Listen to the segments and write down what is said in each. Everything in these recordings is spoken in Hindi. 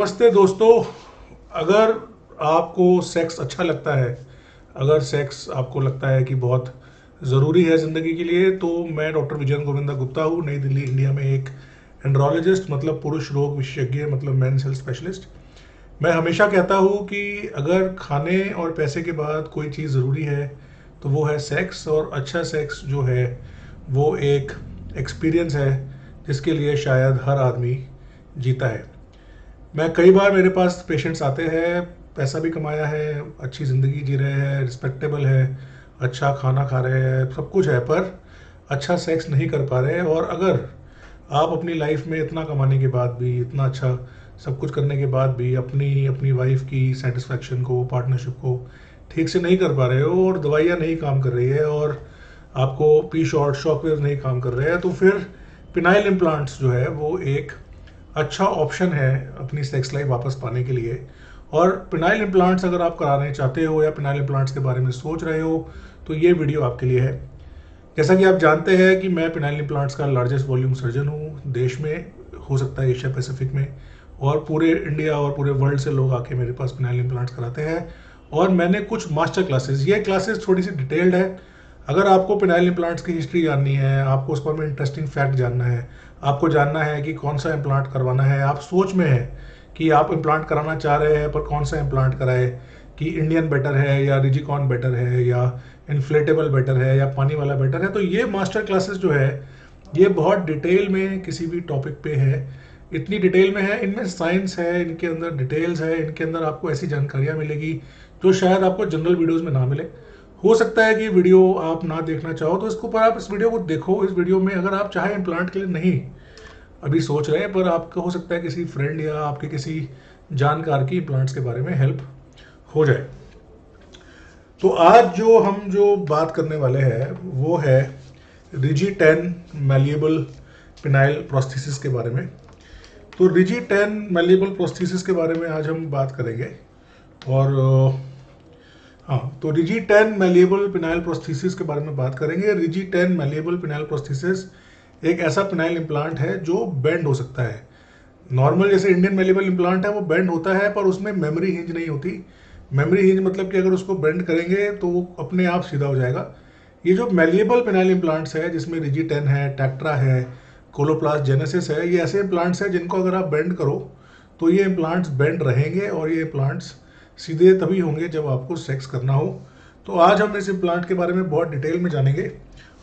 नमस्ते दोस्तों। अगर आपको सेक्स अच्छा लगता है, अगर सेक्स आपको लगता है कि बहुत ज़रूरी है ज़िंदगी के लिए, तो मैं डॉक्टर विजयन गोविंदा गुप्ता हूँ, नई दिल्ली इंडिया में एक एंड्रोलॉजिस्ट मतलब पुरुष रोग विशेषज्ञ मतलब मेंस हेल्थ स्पेशलिस्ट। मैं हमेशा कहता हूँ कि अगर खाने और पैसे के बाद कोई चीज़ ज़रूरी है तो वो है सेक्स, और अच्छा सेक्स जो है वो एक एक्सपीरियंस है जिसके लिए शायद हर आदमी जीता है। मैं कई बार मेरे पास पेशेंट्स आते हैं, पैसा भी कमाया है, अच्छी ज़िंदगी जी रहे हैं, रिस्पेक्टेबल है, अच्छा खाना खा रहे हैं, सब कुछ है, पर अच्छा सेक्स नहीं कर पा रहे हैं। और अगर आप अपनी लाइफ में इतना कमाने के बाद भी, इतना अच्छा सब कुछ करने के बाद भी अपनी अपनी वाइफ की सेटिस्फैक्शन को, पार्टनरशिप को ठीक से नहीं कर पा रहे हो, और दवाइयाँ नहीं काम कर रही है, और आपको पी शॉर्ट शॉकवेव नहीं काम कर रहे हैं, तो फिर पिनाइल इम्प्लांट्स जो है वो एक अच्छा ऑप्शन है अपनी सेक्स लाइफ वापस पाने के लिए। और पिनाइल इम्प्लांट्स अगर आप कराने चाहते हो या पिनाइल इम्प्लांट्स के बारे में सोच रहे हो तो ये वीडियो आपके लिए है। जैसा कि आप जानते हैं कि मैं पिनाइल इम्प्लांट्स का लार्जेस्ट वॉल्यूम सर्जन हूँ देश में, हो सकता है एशिया पैसिफिक में, और पूरे इंडिया और पूरे वर्ल्ड से लोग आके मेरे पास पिनाइल इम्प्लांट्स कराते हैं। और मैंने कुछ मास्टर क्लासेस, ये क्लासेस थोड़ी सी डिटेल्ड है। अगर आपको पिनाइल इम्प्लांट्स की हिस्ट्री जाननी है, आपको उस पर में इंटरेस्टिंग फैक्ट जानना है, आपको जानना है कि कौन सा इम्प्लांट करवाना है, आप सोच में है कि आप इम्प्लांट कराना चाह रहे हैं पर कौन सा इम्प्लांट कराए, कि इंडियन बेटर है या रिजिकॉन बेटर है या इन्फ्लेटेबल बेटर है या पानी वाला बेटर है, तो ये मास्टर क्लासेस जो है ये बहुत डिटेल में किसी भी टॉपिक पे है। इतनी डिटेल में है, इनमें साइंस है, इनके अंदर डिटेल्स है, इनके अंदर आपको ऐसी जानकारियाँ मिलेगी जो शायद आपको जनरल वीडियोस में ना मिले। हो सकता है कि वीडियो आप ना देखना चाहो, तो इसके ऊपर आप इस वीडियो को देखो। इस वीडियो में अगर आप चाहे इम्प्लांट के लिए नहीं अभी सोच रहे हैं, पर आपका हो सकता है किसी फ्रेंड या आपके किसी जानकार की इम्प्लांट्स के बारे में हेल्प हो जाए। तो आज जो बात करने वाले हैं वो है रिजी 10 मैलिएबल पिनाइल प्रोस्थेसिस के बारे में। तो रिजी 10 मैलिएबल प्रोस्थेसिस के बारे में आज हम बात करेंगे। और हाँ, तो रिजी 10 मैलिएबल पिनाइल प्रोस्थेसिस के बारे में बात करेंगे। रिजी 10 मैलिएबल पिनाइल प्रोस्थेसिस एक ऐसा पिनाइल इम्प्लांट है जो बेंड हो सकता है। नॉर्मल जैसे इंडियन मैलिएबल इम्प्लांट है वो बेंड होता है, पर उसमें मेमोरी हिंज नहीं होती। मेमोरी हिंज मतलब कि अगर उसको बेंड करेंगे तो वो अपने आप सीधा हो जाएगा। ये जो मैलिएबल पिनाइल इम्प्लांट्स है जिसमें रिजी 10 है, टैक्ट्रा है, कोलोप्लास्ट जेनेसिस है, ये ऐसे इम्प्लांट्स हैं जिनको अगर आप बेंड करो तो ये इम्प्लांट्स बेंड रहेंगे, और ये इम्प्लांट्स सीधे तभी होंगे जब आपको सेक्स करना हो। तो आज हम इस इम्प्लांट के बारे में बहुत डिटेल में जानेंगे,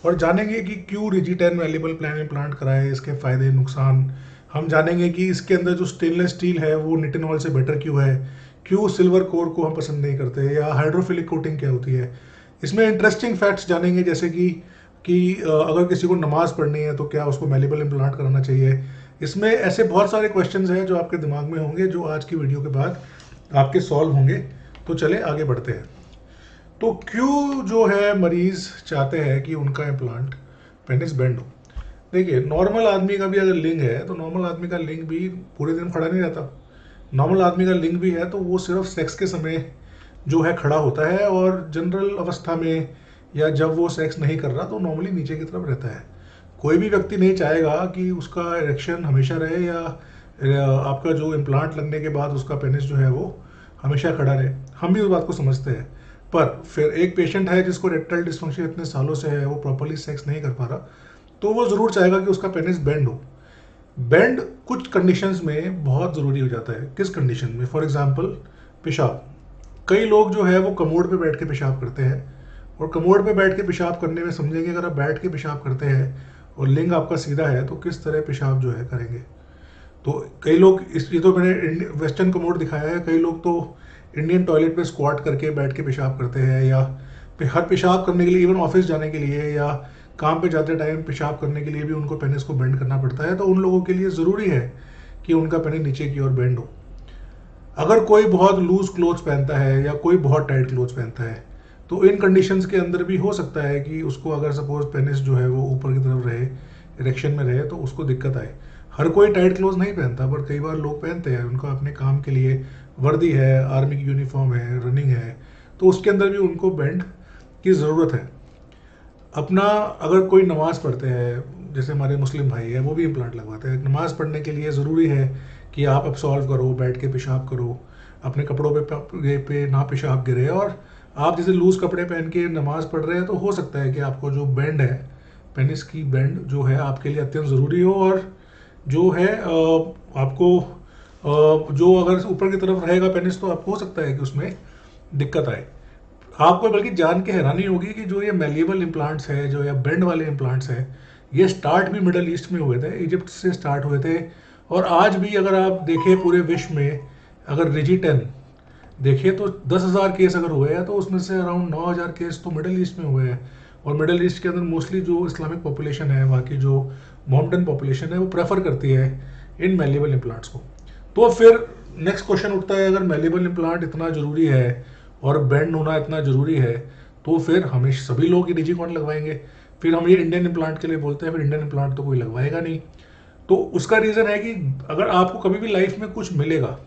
और जानेंगे कि क्यों रिजी 10 मैलिएबल पिनाइल इम्प्लांट कराए, इसके फ़ायदे नुकसान। हम जानेंगे कि इसके अंदर जो स्टेनलेस स्टील है वो निटिनॉल से बेटर क्यों है, क्यों सिल्वर कोर को हम पसंद नहीं करते, या हाइड्रोफिलिक कोटिंग क्या होती है। इसमें इंटरेस्टिंग फैक्ट्स जानेंगे, जैसे कि अगर किसी को नमाज पढ़नी है तो क्या उसको मैलिएबल इम्प्लांट कराना चाहिए। इसमें ऐसे बहुत सारे क्वेश्चंस हैं जो आपके दिमाग में होंगे, जो आज की वीडियो के बाद आपके सॉल्व होंगे। तो चले आगे बढ़ते हैं। तो क्यों जो है मरीज चाहते हैं कि उनका इम्प्लांट पेनिस बेंड हो। देखिए, नॉर्मल आदमी का भी अगर लिंग है तो नॉर्मल आदमी का लिंग भी पूरे दिन खड़ा नहीं रहता। नॉर्मल आदमी का लिंग भी है तो वो सिर्फ सेक्स के समय जो है खड़ा होता है, और जनरल अवस्था में या जब वो सेक्स नहीं कर रहा तो नॉर्मली नीचे की तरफ रहता है। कोई भी व्यक्ति नहीं चाहेगा कि उसका इरेक्शन हमेशा रहे, या आपका जो इम्प्लांट लगने के बाद उसका पेनिस जो है वो हमेशा खड़ा रहे। हम भी उस बात को समझते हैं, पर फिर एक पेशेंट है जिसको रेक्टल डिस्फंक्शन इतने सालों से है, वो प्रॉपरली सेक्स नहीं कर पा रहा, तो वो ज़रूर चाहेगा कि उसका पेनिस बेंड हो। बेंड कुछ कंडीशंस में बहुत ज़रूरी हो जाता है। किस कंडीशन में? फॉर एग्जांपल पेशाब। कई लोग जो है वो कमोड पे बैठ के पेशाब करते हैं, और कमोड पे बैठ के पेशाब करने में समझेंगे, अगर आप बैठ के पेशाब करते हैं और लिंग आपका सीधा है तो किस तरह पेशाब जो है करेंगे। तो कई लोग ये तो मैंने वेस्टर्न कमोड दिखाया है, कई लोग तो इंडियन टॉयलेट पे स्क्वाट करके बैठ के पेशाब करते हैं, या हर पेशाब करने के लिए, इवन ऑफिस जाने के लिए या काम पे जाते टाइम पेशाब करने के लिए भी उनको पेनिस को बेंड करना पड़ता है। तो उन लोगों के लिए ज़रूरी है कि उनका पेनिस नीचे की ओर बेंड हो। अगर कोई बहुत लूज क्लोथ्स पहनता है या कोई बहुत टाइट क्लोथ्स पहनता है, तो इन कंडीशंस के अंदर भी हो सकता है कि उसको अगर सपोज पेनिस जो है वो ऊपर की तरफ रहे, इरेक्शन में रहे, तो उसको दिक्कत आए। हर कोई टाइट क्लोथ नहीं पहनता, पर कई बार लोग पहनते हैं, उनका अपने काम के लिए वर्दी है, आर्मी की यूनिफॉर्म है, रनिंग है, तो उसके अंदर भी उनको बेंड की ज़रूरत है। अपना अगर कोई नमाज़ पढ़ते हैं, जैसे हमारे मुस्लिम भाई है वो भी इम्प्लांट लगवाते हैं। नमाज़ पढ़ने के लिए ज़रूरी है कि आप एब्सॉल्व करो, बैठ के पेशाब करो, अपने कपड़ों पे ना पेशाब गिरे, और आप जैसे लूज़ कपड़े पहन के नमाज़ पढ़ रहे हैं तो हो सकता है कि आपको जो बेंड है, पेनिस की बेंड जो है आपके लिए अत्यंत ज़रूरी हो, और जो है आपको जो अगर ऊपर की तरफ रहेगा पेनिस तो आपको हो सकता है कि उसमें दिक्कत आए। आपको बल्कि जान के हैरानी होगी कि जो ये मैल्येबल इम्प्लांट्स है, जो या बेंड वाले इम्प्लांट्स हैं, ये स्टार्ट भी मिडल ईस्ट में हुए थे, इजिप्ट से स्टार्ट हुए थे। और आज भी अगर आप देखें पूरे विश्व में, अगर रिजिटेन देखिए तो 10,000 केस अगर हुए हैं तो उसमें से अराउंड 9,000 केस तो मिडल ईस्ट में हुए हैं। और मिडल ईस्ट के अंदर मोस्टली जो इस्लामिक पॉपुलेशन है, वहाँ की जो मोमडन पॉपुलेशन है, वो प्रेफर करती है इन मैल्येबल इम्प्लांट्स को। तो फिर नेक्स्ट क्वेश्चन उठता है, अगर मैल्येबल इम्प्लांट इतना ज़रूरी है और बेंड होना इतना ज़रूरी है, तो फिर हमें सभी लोग ये डिजिकॉन लगवाएंगे। फिर हम ये इंडियन इम्प्लांट के लिए बोलते हैं, फिर इंडियन इम्प्लांट तो कोई लगवाएगा नहीं। तो उसका रीज़न है कि अगर आपको कभी भी लाइफ में कुछ मिलेगा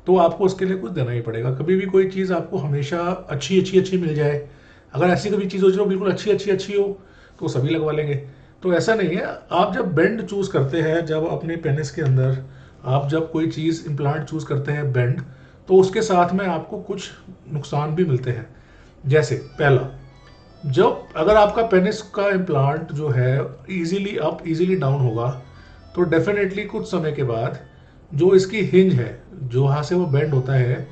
तो आपको उसके लिए कुछ देना ही पड़ेगा। कभी भी कोई चीज़ आपको हमेशा अच्छी मिल जाए, अगर ऐसी कभी चीज़ हो जो बिल्कुल अच्छी हो तो सभी लगवा लेंगे। तो ऐसा नहीं है। आप जब बेंड चूज़ करते हैं, जब अपने पेनिस के अंदर आप जब कोई चीज़ इम्प्लांट चूज़ करते हैं बेंड, तो उसके साथ में आपको कुछ नुकसान भी मिलते हैं। जैसे पहला, जब अगर आपका पेनिस का इम्प्लांट जो है इजीली अप इजीली डाउन होगा, तो डेफिनेटली कुछ समय के बाद जो इसकी हिंज है, जो यहाँ से वो बेंड होता है,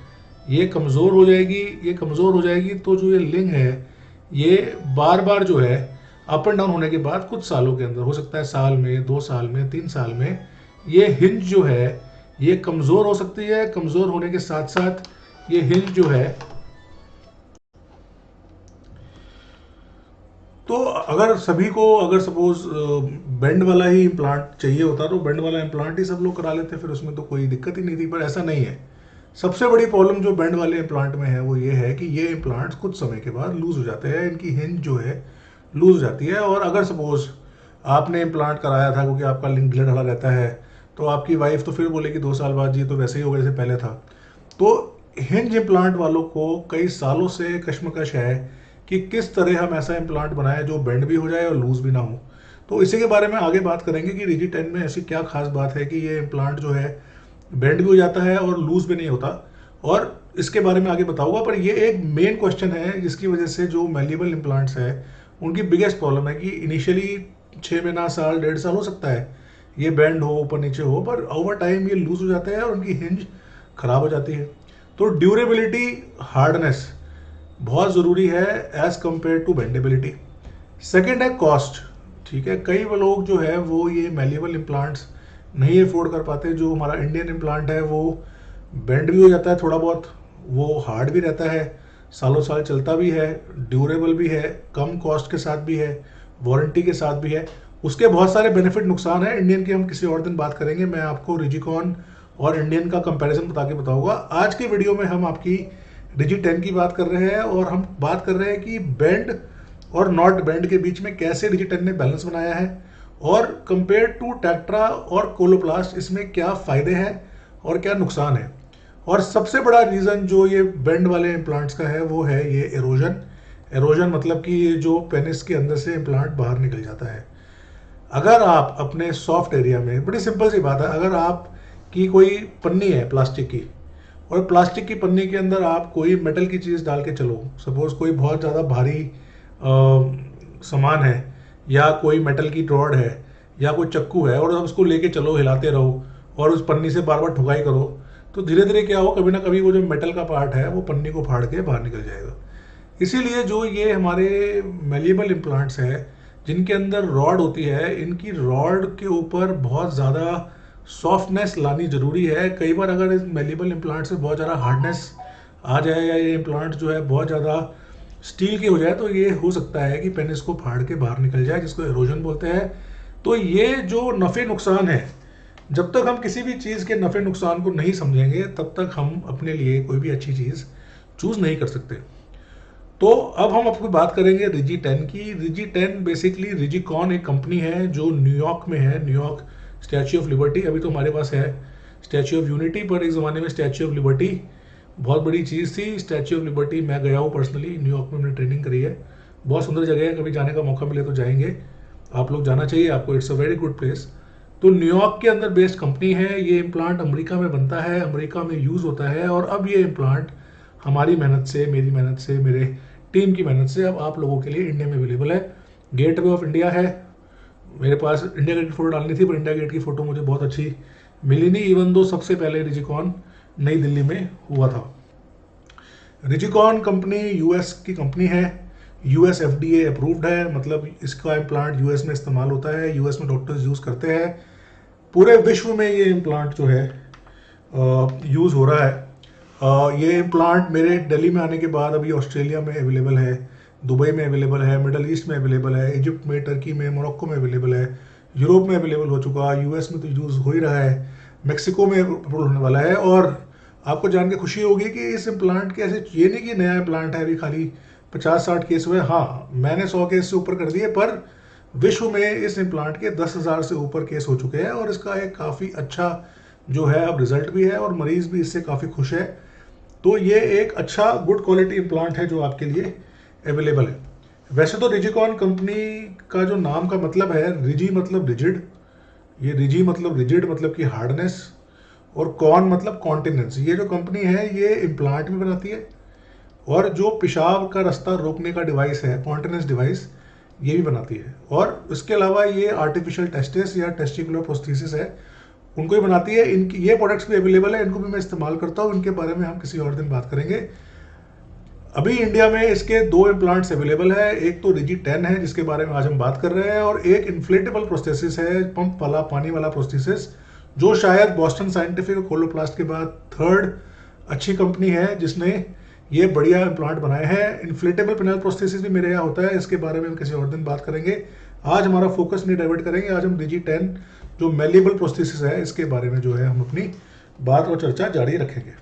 ये कमज़ोर हो जाएगी। ये कमज़ोर हो जाएगी तो जो ये लिंग है, ये बार बार जो है अप एंड डाउन होने के बाद कुछ सालों के अंदर, हो सकता है साल में, 2 साल में, 3 साल में, ये हिंज जो है ये कमज़ोर हो सकती है। कमज़ोर होने के साथ साथ ये हिंज जो है, तो अगर सभी को अगर सपोज बेंड वाला ही इम्प्लांट चाहिए होता तो बेंड वाला इम्प्लांट ही सब लोग करा लेते, फिर उसमें तो कोई दिक्कत ही नहीं थी। पर ऐसा नहीं है। सबसे बड़ी प्रॉब्लम जो बेंड वाले इम्प्लांट में है वो ये है कि ये इम्प्लांट्स कुछ समय के बाद लूज हो जाते हैं, इनकी हिंज जो है लूज हो जाती है। और अगर सपोज आपने इम्प्लांट कराया था क्योंकि आपका लिंक ढीला ढाला रहता है, तो आपकी वाइफ तो फिर बोलेगी 2 साल बाद जी तो वैसे ही होगा जैसे पहले था। तो हिंज इम्प्लांट वालों को कई सालों से कश्मकश है कि किस तरह हम ऐसा इम्प्लांट बनाएं जो बेंड भी हो जाए और लूज भी ना हो। तो इसी के बारे में आगे बात करेंगे कि रिजिटेन में ऐसी क्या खास बात है कि ये इम्प्लांट जो है बेंड भी हो जाता है और लूज भी नहीं होता, और इसके बारे में आगे बताऊंगा। पर ये एक मेन क्वेश्चन है जिसकी वजह से जो मैल्येबल इम्प्लांट्स है उनकी बिगेस्ट प्रॉब्लम है कि इनिशियली 6 महीना, साल, 1.5 साल हो सकता है ये बेंड हो, ऊपर नीचे हो, पर ओवर टाइम ये लूज हो जाता है और उनकी हिंज खराब हो जाती है। तो ड्यूरेबिलिटी, हार्डनेस बहुत ज़रूरी है एज कंपेयर टू बेंडेबिलिटी। सेकेंड है कॉस्ट। ठीक है, कई लोग जो है वो ये मैल्येबल इम्प्लांट्स नहीं अफोर्ड कर पाते। जो हमारा इंडियन इम्प्लांट है वो बेंड भी हो जाता है थोड़ा बहुत, वो हार्ड भी रहता है, सालों साल चलता भी है, ड्यूरेबल भी है, कम कॉस्ट के साथ भी है, वारंटी के साथ भी है। उसके बहुत सारे बेनिफिट, नुकसान है। इंडियन की हम किसी और दिन बात करेंगे। मैं आपको रिजिकॉन और इंडियन का कंपैरिजन बता के बताऊंगा। आज की वीडियो में हम आपकी रिजिटेन की बात कर रहे हैं, और हम बात कर रहे हैं कि बेंड और नॉट बेंड के बीच में कैसे रिजिटेन ने बैलेंस बनाया है, और कंपेयर टू टेट्रा और कोलोप्लास्ट इसमें क्या फ़ायदे हैं और क्या नुकसान है। और सबसे बड़ा रीज़न जो ये बेंड वाले इम्प्लांट्स का है वो है ये एरोजन। एरोजन मतलब कि ये जो पेनिस के अंदर से इम्प्लांट बाहर निकल जाता है। अगर आप अपने सॉफ्ट एरिया में, बड़ी सिंपल सी बात है, अगर आप की कोई पन्नी है प्लास्टिक की, और प्लास्टिक की पन्नी के अंदर आप कोई मेटल की चीज़ डाल के चलो, सपोज कोई बहुत ज़्यादा भारी सामान है, या कोई मेटल की रॉड है, या कोई चक्कू है, और आप उसको लेके चलो, हिलाते रहो और उस पन्नी से बार बार ठुकाई करो, तो धीरे धीरे क्या हो, कभी ना कभी वो जो मेटल का पार्ट है वो पन्नी को फाड़ के बाहर निकल जाएगा। इसीलिए जो ये हमारे मैल्येबल इम्प्लांट्स है जिनके अंदर रॉड होती है, इनकी रॉड के ऊपर बहुत ज़्यादा सॉफ्टनेस लानी ज़रूरी है। कई बार अगर इस मैल्येबल इम्प्लांट से बहुत ज़्यादा हार्डनेस आ जाए, या ये इम्प्लांट जो है बहुत ज़्यादा स्टील के हो जाए, तो ये हो सकता है कि पेनिस को फाड़ के बाहर निकल जाए, जिसको एरोजन बोलते हैं। तो ये जो नफ़े नुकसान है, जब तक हम किसी भी चीज़ के नफ़े नुकसान को नहीं समझेंगे तब तक हम अपने लिए कोई भी अच्छी चीज़ चूज़ नहीं कर सकते। तो अब हम आपको बात करेंगे रिजिटेन की। रिजिटेन बेसिकली, रिजिकॉन एक कंपनी है जो न्यूयॉर्क में है, न्यूयॉर्क स्टैच्यू ऑफ लिबर्टी। अभी तो हमारे पास है स्टैच्यू ऑफ यूनिटी, पर एक ज़माने में स्टैच्यू ऑफ लिबर्टी बहुत बड़ी चीज़ थी। स्टैच्यू ऑफ लिबर्टी मैं गया हूँ पर्सनली, न्यूयॉर्क में मैंने ट्रेनिंग करी है, बहुत सुंदर जगह है, कभी जाने का मौका मिले तो जाएंगे। आप लोग जाना चाहिए आपको, it's a very good place. तो न्यूयॉर्क के अंदर बेस्ड कंपनी है, ये इम्प्लांट अमेरिका में बनता है, अमेरिका में यूज़ होता है, और अब ये इम्प्लांट हमारी मेहनत से, मेरी मेहनत से, मेरे टीम की मेहनत से अब आप लोगों के लिए इंडिया में अवेलेबल है। गेटवे ऑफ इंडिया है। मेरे पास इंडिया गेट की फ़ोटो डालनी थी, पर इंडिया गेट की फ़ोटो मुझे बहुत अच्छी मिली नहीं, इवन दो सबसे पहले रिजिकॉन नई दिल्ली में हुआ था। रिजिकॉन कंपनी यूएस की कंपनी है, यूएस एफडीए अप्रूव्ड है, मतलब इसका इम्प्लांट यूएस में इस्तेमाल होता है, यूएस में डॉक्टर्स यूज़ करते हैं। पूरे विश्व में ये इम्प्लांट जो है यूज़ हो रहा है। ये इम्प्लांट मेरे दिल्ली में आने के बाद अभी ऑस्ट्रेलिया में अवेलेबल है, दुबई में अवेलेबल है, मिडल ईस्ट में अवेलेबल है, इजिप्ट में, टर्की में, मोरक्को में अवेलेबल है, यूरोप में अवेलेबल हो चुका, यूएस में तो यूज़ हो ही रहा है, मैक्सिको में अप्रूवल होने वाला है। और आपको जान के खुशी होगी कि इस इम्प्लांट के ऐसे ये नहीं कि नया इम्प्लांट है, अभी खाली 50-60 केस हुए। हाँ, मैंने 100 केस से ऊपर कर दिए, पर विश्व में इस इम्प्लांट के 10,000 से ऊपर केस हो चुके हैं, और इसका एक काफ़ी अच्छा जो है अब रिजल्ट भी है, और मरीज भी इससे काफ़ी खुश है। तो ये एक अच्छा गुड क्वालिटी इम्प्लांट है जो आपके लिए अवेलेबल है। वैसे तो रिजिकॉन कंपनी का जो नाम का मतलब है, रिजी मतलब रिजिड, ये रिजी मतलब रिजिड मतलब कि हार्डनेस, और कॉन मतलब कॉन्टिनेंस। ये जो कंपनी है ये इम्प्लांट भी बनाती है, और जो पेशाब का रास्ता रोकने का डिवाइस है, कॉन्टिनेंस डिवाइस, ये भी बनाती है। और इसके अलावा ये आर्टिफिशियल टेस्टिस या टेस्टिकुलर प्रोस्थेसिस है, उनको भी बनाती है। इनकी ये प्रोडक्ट्स भी अवेलेबल है, इनको भी मैं इस्तेमाल करता हूँ, इनके बारे में हम किसी और दिन बात करेंगे। अभी इंडिया में इसके 2 इम्प्लांट्स अवेलेबल है, एक तो रिजी 10 है जिसके बारे में आज हम बात कर रहे हैं, और एक इन्फ्लेटेबल प्रोस्थेसिस है, पंप वाला पानी वाला प्रोस्थेसिस, जो शायद बॉस्टन साइंटिफिक और कोलोप्लास्ट के बाद 3rd अच्छी कंपनी है जिसने ये बढ़िया इम्प्लांट बनाए हैं। इन्फ्लेटेबल पेनल प्रोस्थेसिस भी मेरे यहाँ होता है, इसके बारे में हम किसी और दिन बात करेंगे। आज हमारा फोकस नहीं डाइवर्ट करेंगे, आज हम रिजी 10 जो मेलेबल प्रोस्थेसिस है इसके बारे में जो है हम अपनी बात और चर्चा जारी रखेंगे।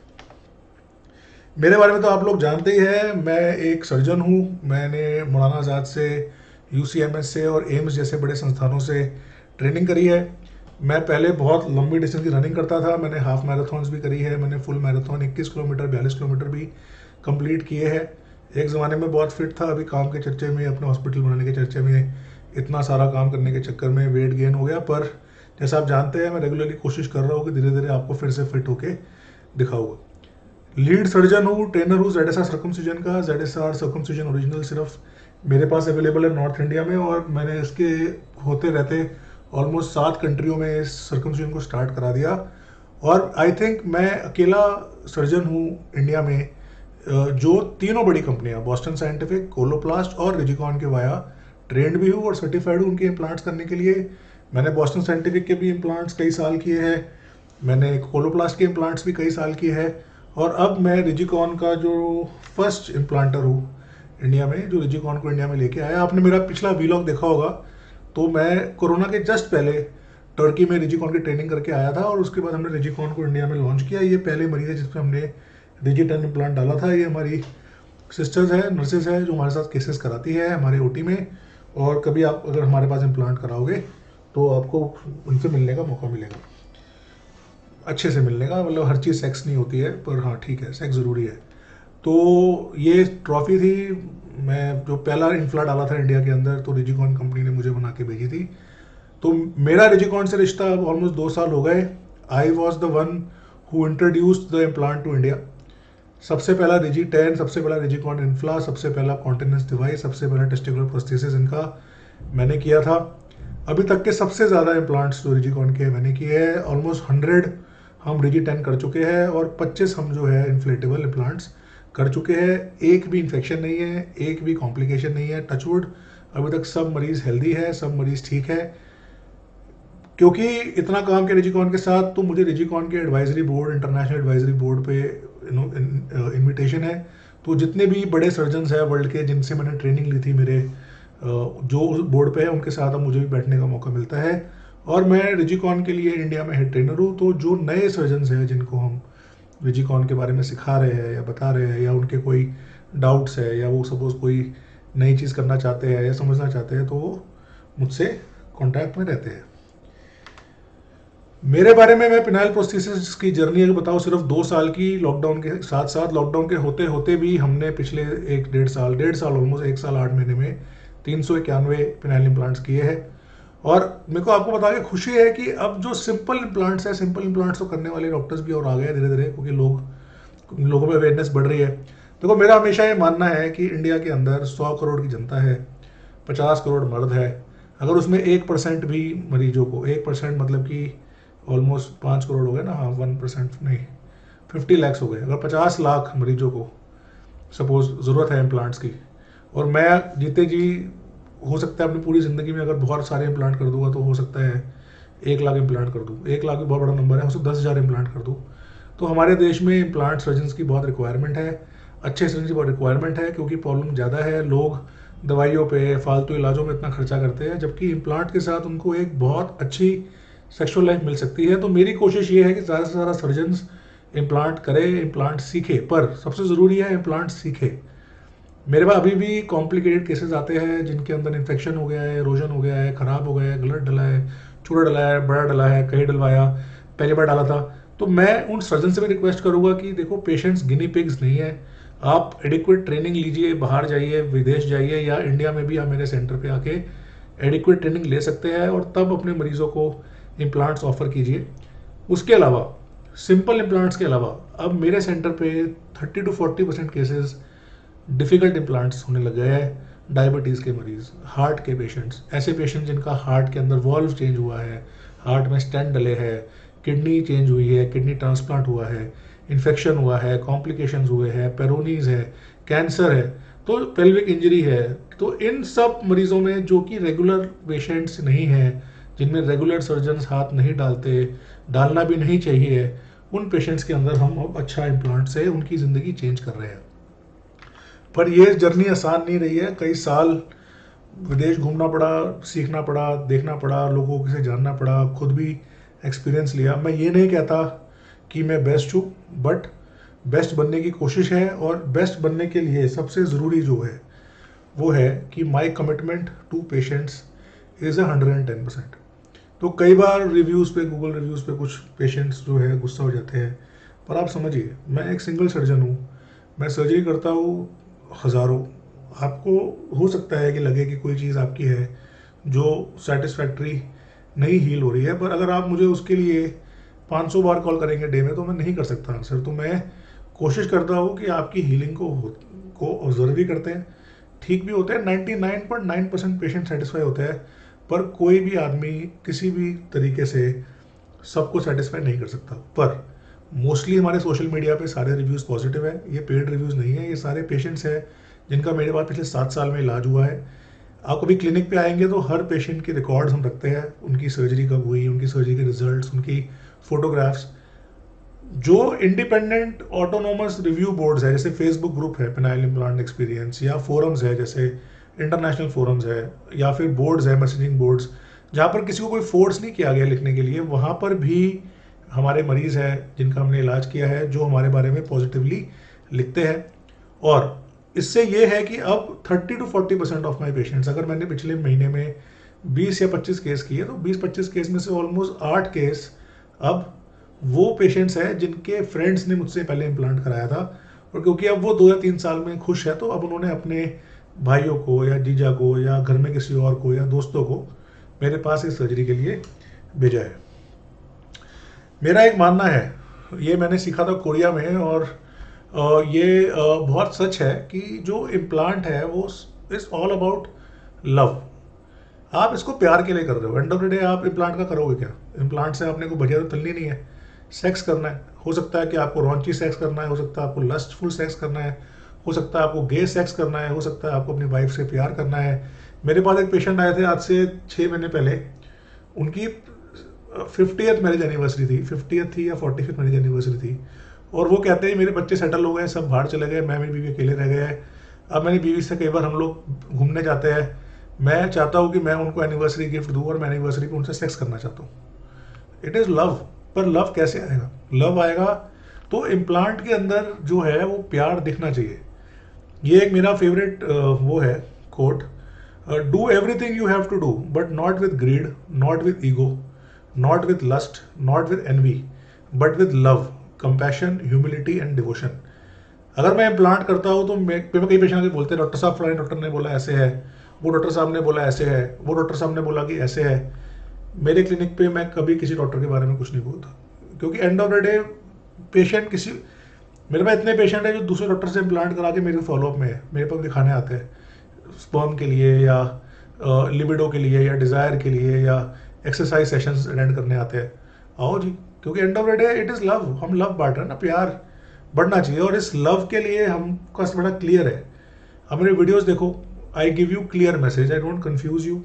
मेरे बारे में तो आप लोग जानते ही हैं, मैं एक सर्जन हूँ। मैंने मौलाना आज़ाद से, यूसीएमएस से और एम्स जैसे बड़े संस्थानों से ट्रेनिंग करी है। मैं पहले बहुत लंबी डिस्टेंस की रनिंग करता था, मैंने हाफ मैराथन्स भी करी है, मैंने फुल मैराथन 21 किलोमीटर 42 किलोमीटर भी कंप्लीट किए हैं। एक ज़माने में बहुत फिट था, अभी काम के चर्चे में, अपने हॉस्पिटल बनाने के चर्चे में, इतना सारा काम करने के चक्कर में वेट गेन हो गया। पर जैसा आप जानते हैं, मैं रेगुलरली कोशिश कर रहा हूँ कि धीरे धीरे आपको फिर से फिट होके दिखाऊंगा। लीड सर्जन हूँ, ट्रेनर हूँ ZSR सर्कमसिजन का। ZSR सर्कमसिजन ओरिजिनल सिर्फ मेरे पास अवेलेबल है नॉर्थ इंडिया में, और मैंने इसके होते रहते ऑलमोस्ट 7 कंट्रियों में इस सर्कमसिजन को स्टार्ट करा दिया। और आई थिंक मैं अकेला सर्जन हूँ इंडिया में जो तीनों बड़ी कंपनियाँ, बॉस्टन साइंटिफिक, कोलोप्लास्ट और रिजिकॉन के वाया ट्रेंड भी हूँ और सर्टिफाइड हूँ उनके इम्प्लांट्स करने के लिए। मैंने बॉस्टन साइंटिफिक के भी इम्प्लांट्स कई साल किए हैं, मैंने कोलोप्लास्ट के इम्प्लांट्स भी कई साल किए हैं, और अब मैं रिजिकॉन का जो फर्स्ट इम्प्लांटर हूँ इंडिया में, जो रिजिकॉन को इंडिया में लेके आया। आपने मेरा पिछला वीलॉग देखा होगा, तो मैं कोरोना के जस्ट पहले टर्की में रिजिकॉन की ट्रेनिंग करके आया था, और उसके बाद हमने रिजिकॉन को इंडिया में लॉन्च किया। ये पहले मरीज है जिस पर हमने रिजी 10 इम्प्लांट डाला था। ये हमारी सिस्टर्स है, नर्सेज है, जो हमारे साथ केसेस कराती है हमारे ओटी में, और कभी आप अगर हमारे पास इम्प्लांट कराओगे तो आपको उनसे मिलने का मौका मिलेगा, अच्छे से मिलने का। मतलब हर चीज़ सेक्स नहीं होती है, पर हाँ ठीक है, सेक्स ज़रूरी है। तो ये ट्रॉफी थी, मैं जो पहला इन्फ्ला डाला था इंडिया के अंदर, तो रिजिकॉन कंपनी ने मुझे बना के भेजी थी। तो मेरा रिजिकॉन से रिश्ता अब ऑलमोस्ट 2 साल हो गए। I was the one who introduced the implant to India. सबसे पहला रिजी 10, सबसे पहला रिजिकॉन इन्फ्ला, सबसे पहला कॉन्टिनेंस डिवाइस, सबसे पहला टेस्टिकुलर प्रोस्थेसिस इनका मैंने किया था। अभी तक के सबसे ज़्यादा इम्प्लांट्स जो रिजिकॉन के मैंने किए हैं, ऑलमोस्ट 100 हम रिजी 10 कर चुके हैं, और 25 हम जो है इन्फ्लेटेबल इम्प्लांट्स कर चुके हैं। एक भी इन्फेक्शन नहीं है, एक भी कॉम्प्लिकेशन नहीं है, टचवुड। अभी तक सब मरीज़ हेल्दी है, सब मरीज़ ठीक है। क्योंकि इतना काम किया रिजिकॉन के साथ, तो मुझे रिजिकॉन के advisory board, international advisory board पे इनविटेशन है। तो जितने भी बड़े सर्जन्स हैं वर्ल्ड के जिनसे मैंने ट्रेनिंग ली थी, मेरे जो उस बोर्ड पे है, उनके साथ अब मुझे भी बैठने का मौका मिलता है। और मैं रिजिकॉन के लिए इंडिया में हेड ट्रेनर हूँ। तो जो नए सर्जन्स हैं जिनको हम रिजिकॉन के बारे में सिखा रहे हैं या बता रहे हैं, या उनके कोई डाउट्स है, या वो सपोज कोई नई चीज़ करना चाहते हैं या समझना चाहते हैं, तो वो मुझसे कॉन्टैक्ट में रहते हैं। मेरे बारे में मैं पेनाइल प्रोस्थेसिस की जर्नी अगर बताऊँ, सिर्फ 2 साल की। लॉकडाउन के साथ साथ, लॉकडाउन के होते होते भी हमने पिछले 1 डेढ़ साल ऑलमोस्ट 1 साल 8 महीने में 391 पेनाइल इम्प्लांट्स किए हैं। और मेरे को आपको बता के खुशी है कि अब जो सिंपल इम्प्लांट्स है, सिंपल इम्प्लांट्स तो करने वाले डॉक्टर्स भी और आ गए हैं धीरे धीरे, क्योंकि लोगों में अवेयरनेस बढ़ रही है। देखो मेरा हमेशा ये मानना है कि इंडिया के अंदर 100 करोड़ की जनता है, 50 करोड़ मर्द है। अगर उसमें 1% भी मरीजों को, 1% मतलब कि ऑलमोस्ट 5 करोड़ हो गए ना, हाँ 1% नहीं, 50 lakhs हो गए। अगर 50 लाख मरीजों को सपोज ज़रूरत है इम्प्लांट्स की, और मैं जीते जी हो सकता है अपनी पूरी ज़िंदगी में अगर बहुत सारे इम्प्लांट कर दूंगा तो हो सकता है 1 लाख इम्प्लांट कर दूँ। 1 लाख भी बहुत बड़ा नंबर है, हो सकता है 10,000 इम्प्लांट कर दूँ। तो हमारे देश में इम्प्लांट सर्जन्स की बहुत रिक्वायरमेंट है, अच्छे सर्जन की बहुत रिक्वायरमेंट है, क्योंकि प्रॉब्लम ज़्यादा है। लोग दवाइयों पे, फालतू इलाजों में इतना खर्चा करते हैं, जबकि इम्प्लांट के साथ उनको एक बहुत अच्छी सेक्सुअल लाइफ मिल सकती है। तो मेरी कोशिश ये है कि ज़्यादा से ज़्यादा सर्जन्स इम्प्लांट करे, इम्प्लांट सीखे, पर सबसे ज़रूरी है इम्प्लांट सीखे। मेरे पास अभी भी कॉम्प्लिकेटेड केसेस आते हैं जिनके अंदर इन्फेक्शन हो गया है, इरोजन हो गया है, ख़राब हो गया है, गलत डला है, छोटा डला है, बड़ा डला है, कहीं डलवाया, पहली बार डाला था। तो मैं उन सर्जन से भी रिक्वेस्ट करूंगा कि देखो पेशेंट्स गिनी पिग्स नहीं है, आप एडिक्वेट ट्रेनिंग लीजिए, बाहर जाइए, विदेश जाइए, या इंडिया में भी आप मेरे सेंटर पे आके एडिक्वेट ट्रेनिंग ले सकते हैं और तब अपने मरीजों को इम्प्लांट्स ऑफर कीजिए। उसके अलावा सिंपल इम्प्लांट्स के अलावा अब मेरे सेंटर पे 30 to 40% केसेस डिफ़िकल्ट इम्प्लांट्स होने लग गए हैं। डायबिटीज़ के मरीज़, हार्ट के पेशेंट्स, ऐसे पेशेंट जिनका हार्ट के अंदर वॉल्व चेंज हुआ है, हार्ट में स्टेंट डले हैं, किडनी चेंज हुई है, किडनी ट्रांसप्लांट हुआ है, इन्फेक्शन हुआ है, कॉम्प्लिकेशंस हुए हैं, पेरोनीज है, कैंसर है, तो पेल्विक इंजरी है। तो इन सब मरीज़ों में जो कि रेगुलर पेशेंट्स नहीं हैं, जिनमें रेगुलर सर्जन्स हाथ नहीं डालते, डालना भी नहीं चाहिए, उन पेशेंट्स के अंदर हम अब अच्छा इम्प्लांट से उनकी ज़िंदगी चेंज कर रहे हैं। पर ये जर्नी आसान नहीं रही है, कई साल विदेश घूमना पड़ा, सीखना पड़ा, देखना पड़ा, लोगों से जानना पड़ा, खुद भी एक्सपीरियंस लिया। मैं ये नहीं कहता कि मैं बेस्ट हूँ, बट बेस्ट बनने की कोशिश है, और बेस्ट बनने के लिए सबसे ज़रूरी जो है वो है कि my commitment to patients is 110%। तो कई बार रिव्यूज़ पे, गूगल रिव्यूज़ पे कुछ पेशेंट्स जो है गुस्सा हो जाते हैं, पर आप समझिए मैं एक सिंगल सर्जन हूँ, मैं सर्जरी करता हूँ हज़ारों। आपको हो सकता है कि लगे कि कोई चीज़ आपकी है जो सेटिस्फैक्ट्री नहीं हील हो रही है, पर अगर आप मुझे उसके लिए 500 बार कॉल करेंगे डे में तो मैं नहीं कर सकता आंसर। तो मैं कोशिश करता हूँ कि आपकी हीलिंग को ऑब्जर्व भी करते हैं, ठीक भी होते हैं। 99.9% पेशेंट सेटिस्फाई होते हैं, पर कोई भी आदमी किसी भी तरीके से सबको सेटिस्फाई नहीं कर सकता। पर मोस्टली हमारे सोशल मीडिया पे सारे रिव्यूज़ पॉजिटिव है, ये पेड रिव्यूज़ नहीं है, ये सारे पेशेंट्स हैं जिनका मेरे पास पिछले 7 साल में इलाज हुआ है। आप कभी क्लिनिक पे आएंगे तो हर पेशेंट की रिकॉर्ड्स हम रखते हैं, उनकी सर्जरी कब हुई, उनकी सर्जरी के रिजल्ट्स, उनकी फोटोग्राफ्स। जो इंडिपेंडेंट ऑटोनोमस रिव्यू बोर्ड्स है, जैसे फेसबुक ग्रुप है पेनाइल इम्प्लांट एक्सपीरियंस, या फोरम्स है जैसे इंटरनेशनल फोरम्स है, या फिर बोर्ड्स है, मैसेजिंग बोर्ड्स, जहाँ पर किसी को कोई फोर्स नहीं किया गया लिखने के लिए, वहाँ पर भी हमारे मरीज़ हैं जिनका हमने इलाज किया है, जो हमारे बारे में पॉजिटिवली लिखते हैं। और इससे ये है कि अब 30 to 40% ऑफ माई पेशेंट्स, अगर मैंने पिछले महीने में 20 या 25 केस किए तो 20-25 केस में से ऑलमोस्ट 8 केस अब वो पेशेंट्स हैं जिनके फ्रेंड्स ने मुझसे पहले इम्प्लांट कराया था, और क्योंकि अब वो 2 या 3 साल में खुश है तो अब उन्होंने अपने भाइयों को या जीजा को या घर में किसी और को या दोस्तों को मेरे पास इस सर्जरी के लिए भेजा है। मेरा एक मानना है, ये मैंने सीखा था कोरिया में, और ये बहुत सच है कि जो इम्प्लांट है वो इज़ ऑल अबाउट लव। आप इसको प्यार के लिए कर रहे हो, एंड ऑफ द डे आप इम्प्लांट का करोगे क्या? इम्प्लांट से आपने कोई भजिया तो तलनी नहीं है, सेक्स करना है। हो सकता है कि आपको रॉन्ची सेक्स करना है, हो सकता है आपको लस्टफुल सेक्स करना है, हो सकता है आपको गे सेक्स करना है, हो सकता है आपको अपनी वाइफ से प्यार करना है। मेरे पास एक पेशेंट आए थे आज से 6 महीने पहले, उनकी 50th मैरिज एनिवर्सरी थी, 50th थी या 45th मैरिज एनिवर्सरी थी, और वो कहते हैं मेरे बच्चे सेटल हो गए, सब बाहर चले गए, मैं मेरी बीवी अकेले रह गए हैं। अब मेरी बीवी से कई बार हम लोग घूमने जाते हैं, मैं चाहता हूँ कि मैं उनको एनिवर्सरी गिफ्ट दूँ और मैं एनिवर्सरी पे उनसे सेक्स करना चाहता हूँ। It is love. पर लव कैसे आएगा? लव आएगा तो इम्प्लांट के अंदर जो है वो प्यार दिखना चाहिए। ये एक मेरा फेवरेट वो है quote, do everything you have to do but not with greed, not with ego, not with lust, not with envy, but with love, compassion, humility and devotion. अगर मैं इम्प्लांट करता हूँ तो मैं कई पेशेंट आके बोलते हैं डॉक्टर साहब फलाने डॉक्टर ने बोला ऐसे है, वो डॉक्टर साहब ने बोला ऐसे है, वो डॉक्टर साहब ने बोला कि ऐसे है। मेरे क्लिनिक पे मैं कभी किसी डॉक्टर के बारे में कुछ नहीं बोलता, क्योंकि and of the day patient किसी, मेरे पास इतने पेशेंट है जो दूसरे डॉक्टर से इम्प्लांट करा के मेरे फॉलोअप में है, मेरे पास दिखाने आते हैं स्पर्म के लिए या लिबिडो के लिए या डिज़ायर के लिए या एक्सरसाइज सेशंस अटेंड करने आते हैं। आओ जी, क्योंकि and of the day it is love, हम लव बांट रहे हैं ना, प्यार बढ़ना चाहिए। और इस लव के लिए हमका बड़ा क्लियर है, हमारे वीडियोस देखो, I give you clear message, I don't confuse you.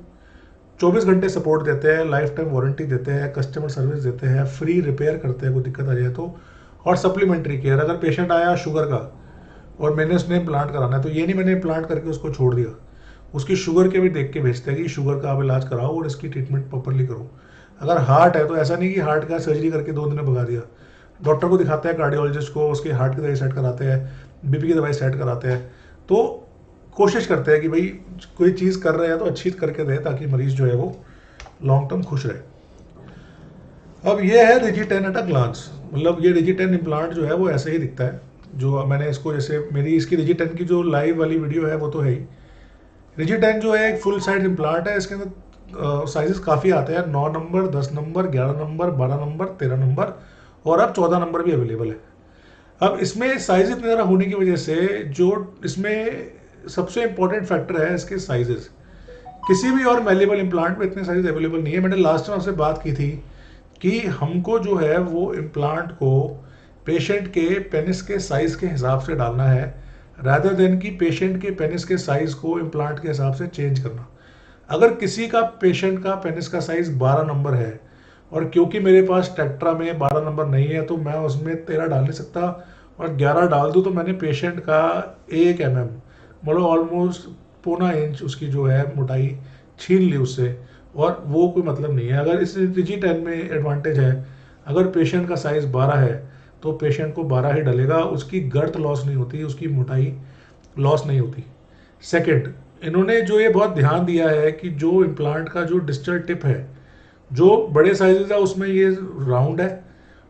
24 घंटे सपोर्ट देते हैं, लाइफ टाइम वारंटी देते हैं, कस्टमर सर्विस देते हैं, फ्री रिपेयर करते हैं कोई दिक्कत आ जाए तो, और सप्लीमेंट्री केयर। अगर पेशेंट आया शुगर का और मैंने उसने इम्प्लांट कराना है, तो ये नहीं मैंने इम्प्लांट करके उसको छोड़ दिया, उसकी शुगर के भी देख के भेजते हैं कि शुगर का आप इलाज कराओ और इसकी ट्रीटमेंट प्रॉपरली करो। अगर हार्ट है तो ऐसा नहीं कि हार्ट का सर्जरी करके 2 दिन में भगा दिया, डॉक्टर को दिखाते हैं, कार्डियोलॉजिस्ट को, उसके हार्ट की दवाई सेट कराते हैं, बीपी की दवाई सेट कराते हैं। तो कोशिश करते हैं कि भाई कोई चीज़ कर रहे हैं तो अच्छी करके दें ताकि मरीज जो है वो लॉन्ग टर्म खुश रहे। अब ये है रिजी10 एट अ ग्लांस, मतलब ये रिजी10 इम्प्लांट जो है वो ऐसे ही दिखता है। जो मैंने इसको, जैसे मेरी इसकी रिजी10 की जो लाइव वाली वीडियो है वो तो है ही। रिजी10 जो है एक फुल साइज इम्प्लांट है, इसके अंदर साइजेस काफ़ी आते हैं, 9 number, 10 number, 11 number, 12 number, 13 number और अब 14 नंबर भी अवेलेबल है। अब इसमें साइज इतने ज़्यादा होने की वजह से जो इसमें सबसे इंपॉर्टेंट फैक्टर है इसके साइजेस। किसी भी और मैल्लेबल इम्प्लांट में इतने साइज अवेलेबल नहीं है। मैंने लास्ट टाइम आपसे बात की थी कि हमको जो है वो इम्प्लांट को पेशेंट के पेनिस के साइज के हिसाब से डालना है, रादर देन कि पेशेंट के पेनिस के साइज को इम्प्लांट के हिसाब से चेंज करना। अगर किसी का पेशेंट का पेनिस का साइज 12 नंबर है और क्योंकि मेरे पास टेट्रा में 12 नंबर नहीं है तो मैं उसमें 13 डाल नहीं सकता, और 11 डाल दूँ तो मैंने पेशेंट का 1 mm मतलब ऑलमोस्ट 0.25 इंच उसकी जो है मोटाई छीन ली उससे, और वो कोई मतलब नहीं है। अगर इस रिजी10 में एडवांटेज है, अगर पेशेंट का साइज़ 12 है तो पेशेंट को 12 ही डलेगा, उसकी गर्थ लॉस नहीं होती, उसकी मोटाई लॉस नहीं होती। सेकंड, इन्होंने जो ये बहुत ध्यान दिया है कि जो इम्प्लांट का जो डिस्टल टिप है, जो बड़े साइजेस है उसमें ये राउंड है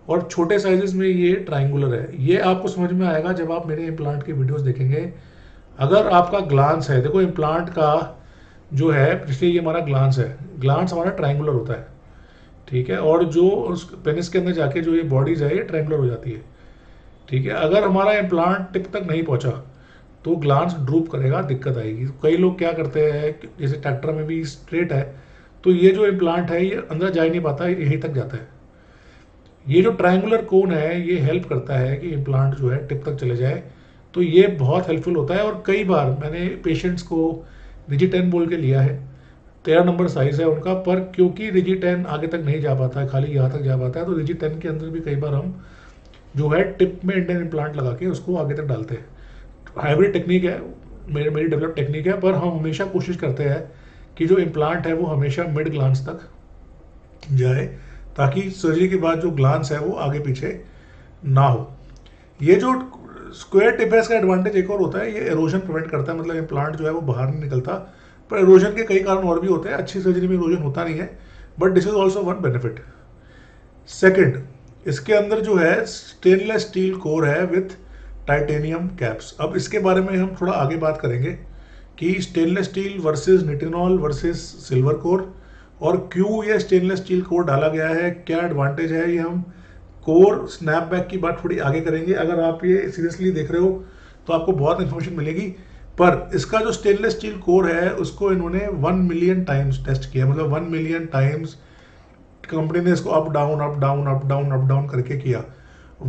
और छोटे साइजेस में ये ट्रायंगुलर है। ये आपको समझ में आएगा जब आप मेरे इम्प्लांट के वीडियोस देखेंगे। अगर आपका ग्लांस है, देखो इम्प्लांट का जो है, जैसे ये हमारा ग्लांस है, ग्लांस हमारा ट्रायंगुलर होता है, ठीक है, और जो उस पेनिस के अंदर जाके जो ये बॉडीज है ये ट्रायंगुलर हो जाती है, ठीक है। अगर हमारा इम्प्लांट टिप तक नहीं पहुंचा तो ग्लांस ड्रूप करेगा, दिक्कत आएगी। कई लोग क्या करते हैं, जैसे ट्रैक्टर में भी स्ट्रेट है तो ये जो इम्प्लांट है ये अंदर जा ही नहीं पाता, यहीं तक जाता है। ये जो ट्रायंगुलर कोन है ये हेल्प करता है कि इम्प्लांट जो है टिप तक चले जाए, तो ये बहुत हेल्पफुल होता है। और कई बार मैंने पेशेंट्स को रिजी10 बोल के लिया है, 13 नंबर साइज़ है उनका, पर क्योंकि रिजी10 आगे तक नहीं जा पाता है, खाली यहाँ तक जा पाता है, तो रिजी10 के अंदर भी कई बार हम जो है टिप में इंडियन इम्प्लांट लगा के उसको आगे तक डालते हैं। हाइब्रिड टेक्निक है, मेरी डेवलप टेक्निक है, पर हम हमेशा कोशिश करते हैं कि जो इम्प्लांट है वो हमेशा मिड ग्लांस तक जाए, ताकि सर्जरी के बाद जो ग्लांस है वो आगे पीछे ना हो। ये जो स्क्वायर टिप है इसका एडवांटेज एक और होता है, ये एरोजन प्रिवेंट करता है, मतलब इम्प्लांट जो है वो बाहर नहीं निकलता। पर एरोजन के कई कारण और भी होते हैं, अच्छी सर्जरी में एरोजन होता नहीं है, but this is also one benefit. Second, इसके अंदर जो है स्टेनलेस स्टील कोर है विथ टाइटेनियम कैप्स। अब इसके बारे में हम थोड़ा आगे बात करेंगे कि stainless steel versus nitinol versus silver core, और क्यों ये स्टेनलेस स्टील कोर डाला गया है, क्या एडवांटेज है, ये हम कोर स्नैपबैक की बात थोड़ी आगे करेंगे। अगर आप ये सीरियसली देख रहे हो तो आपको बहुत इंफॉर्मेशन मिलेगी। पर इसका जो स्टेनलेस स्टील कोर है उसको इन्होंने 1 मिलियन टाइम्स टेस्ट किया, मतलब 1 मिलियन टाइम्स कंपनी ने इसको up down up down up down up down करके किया।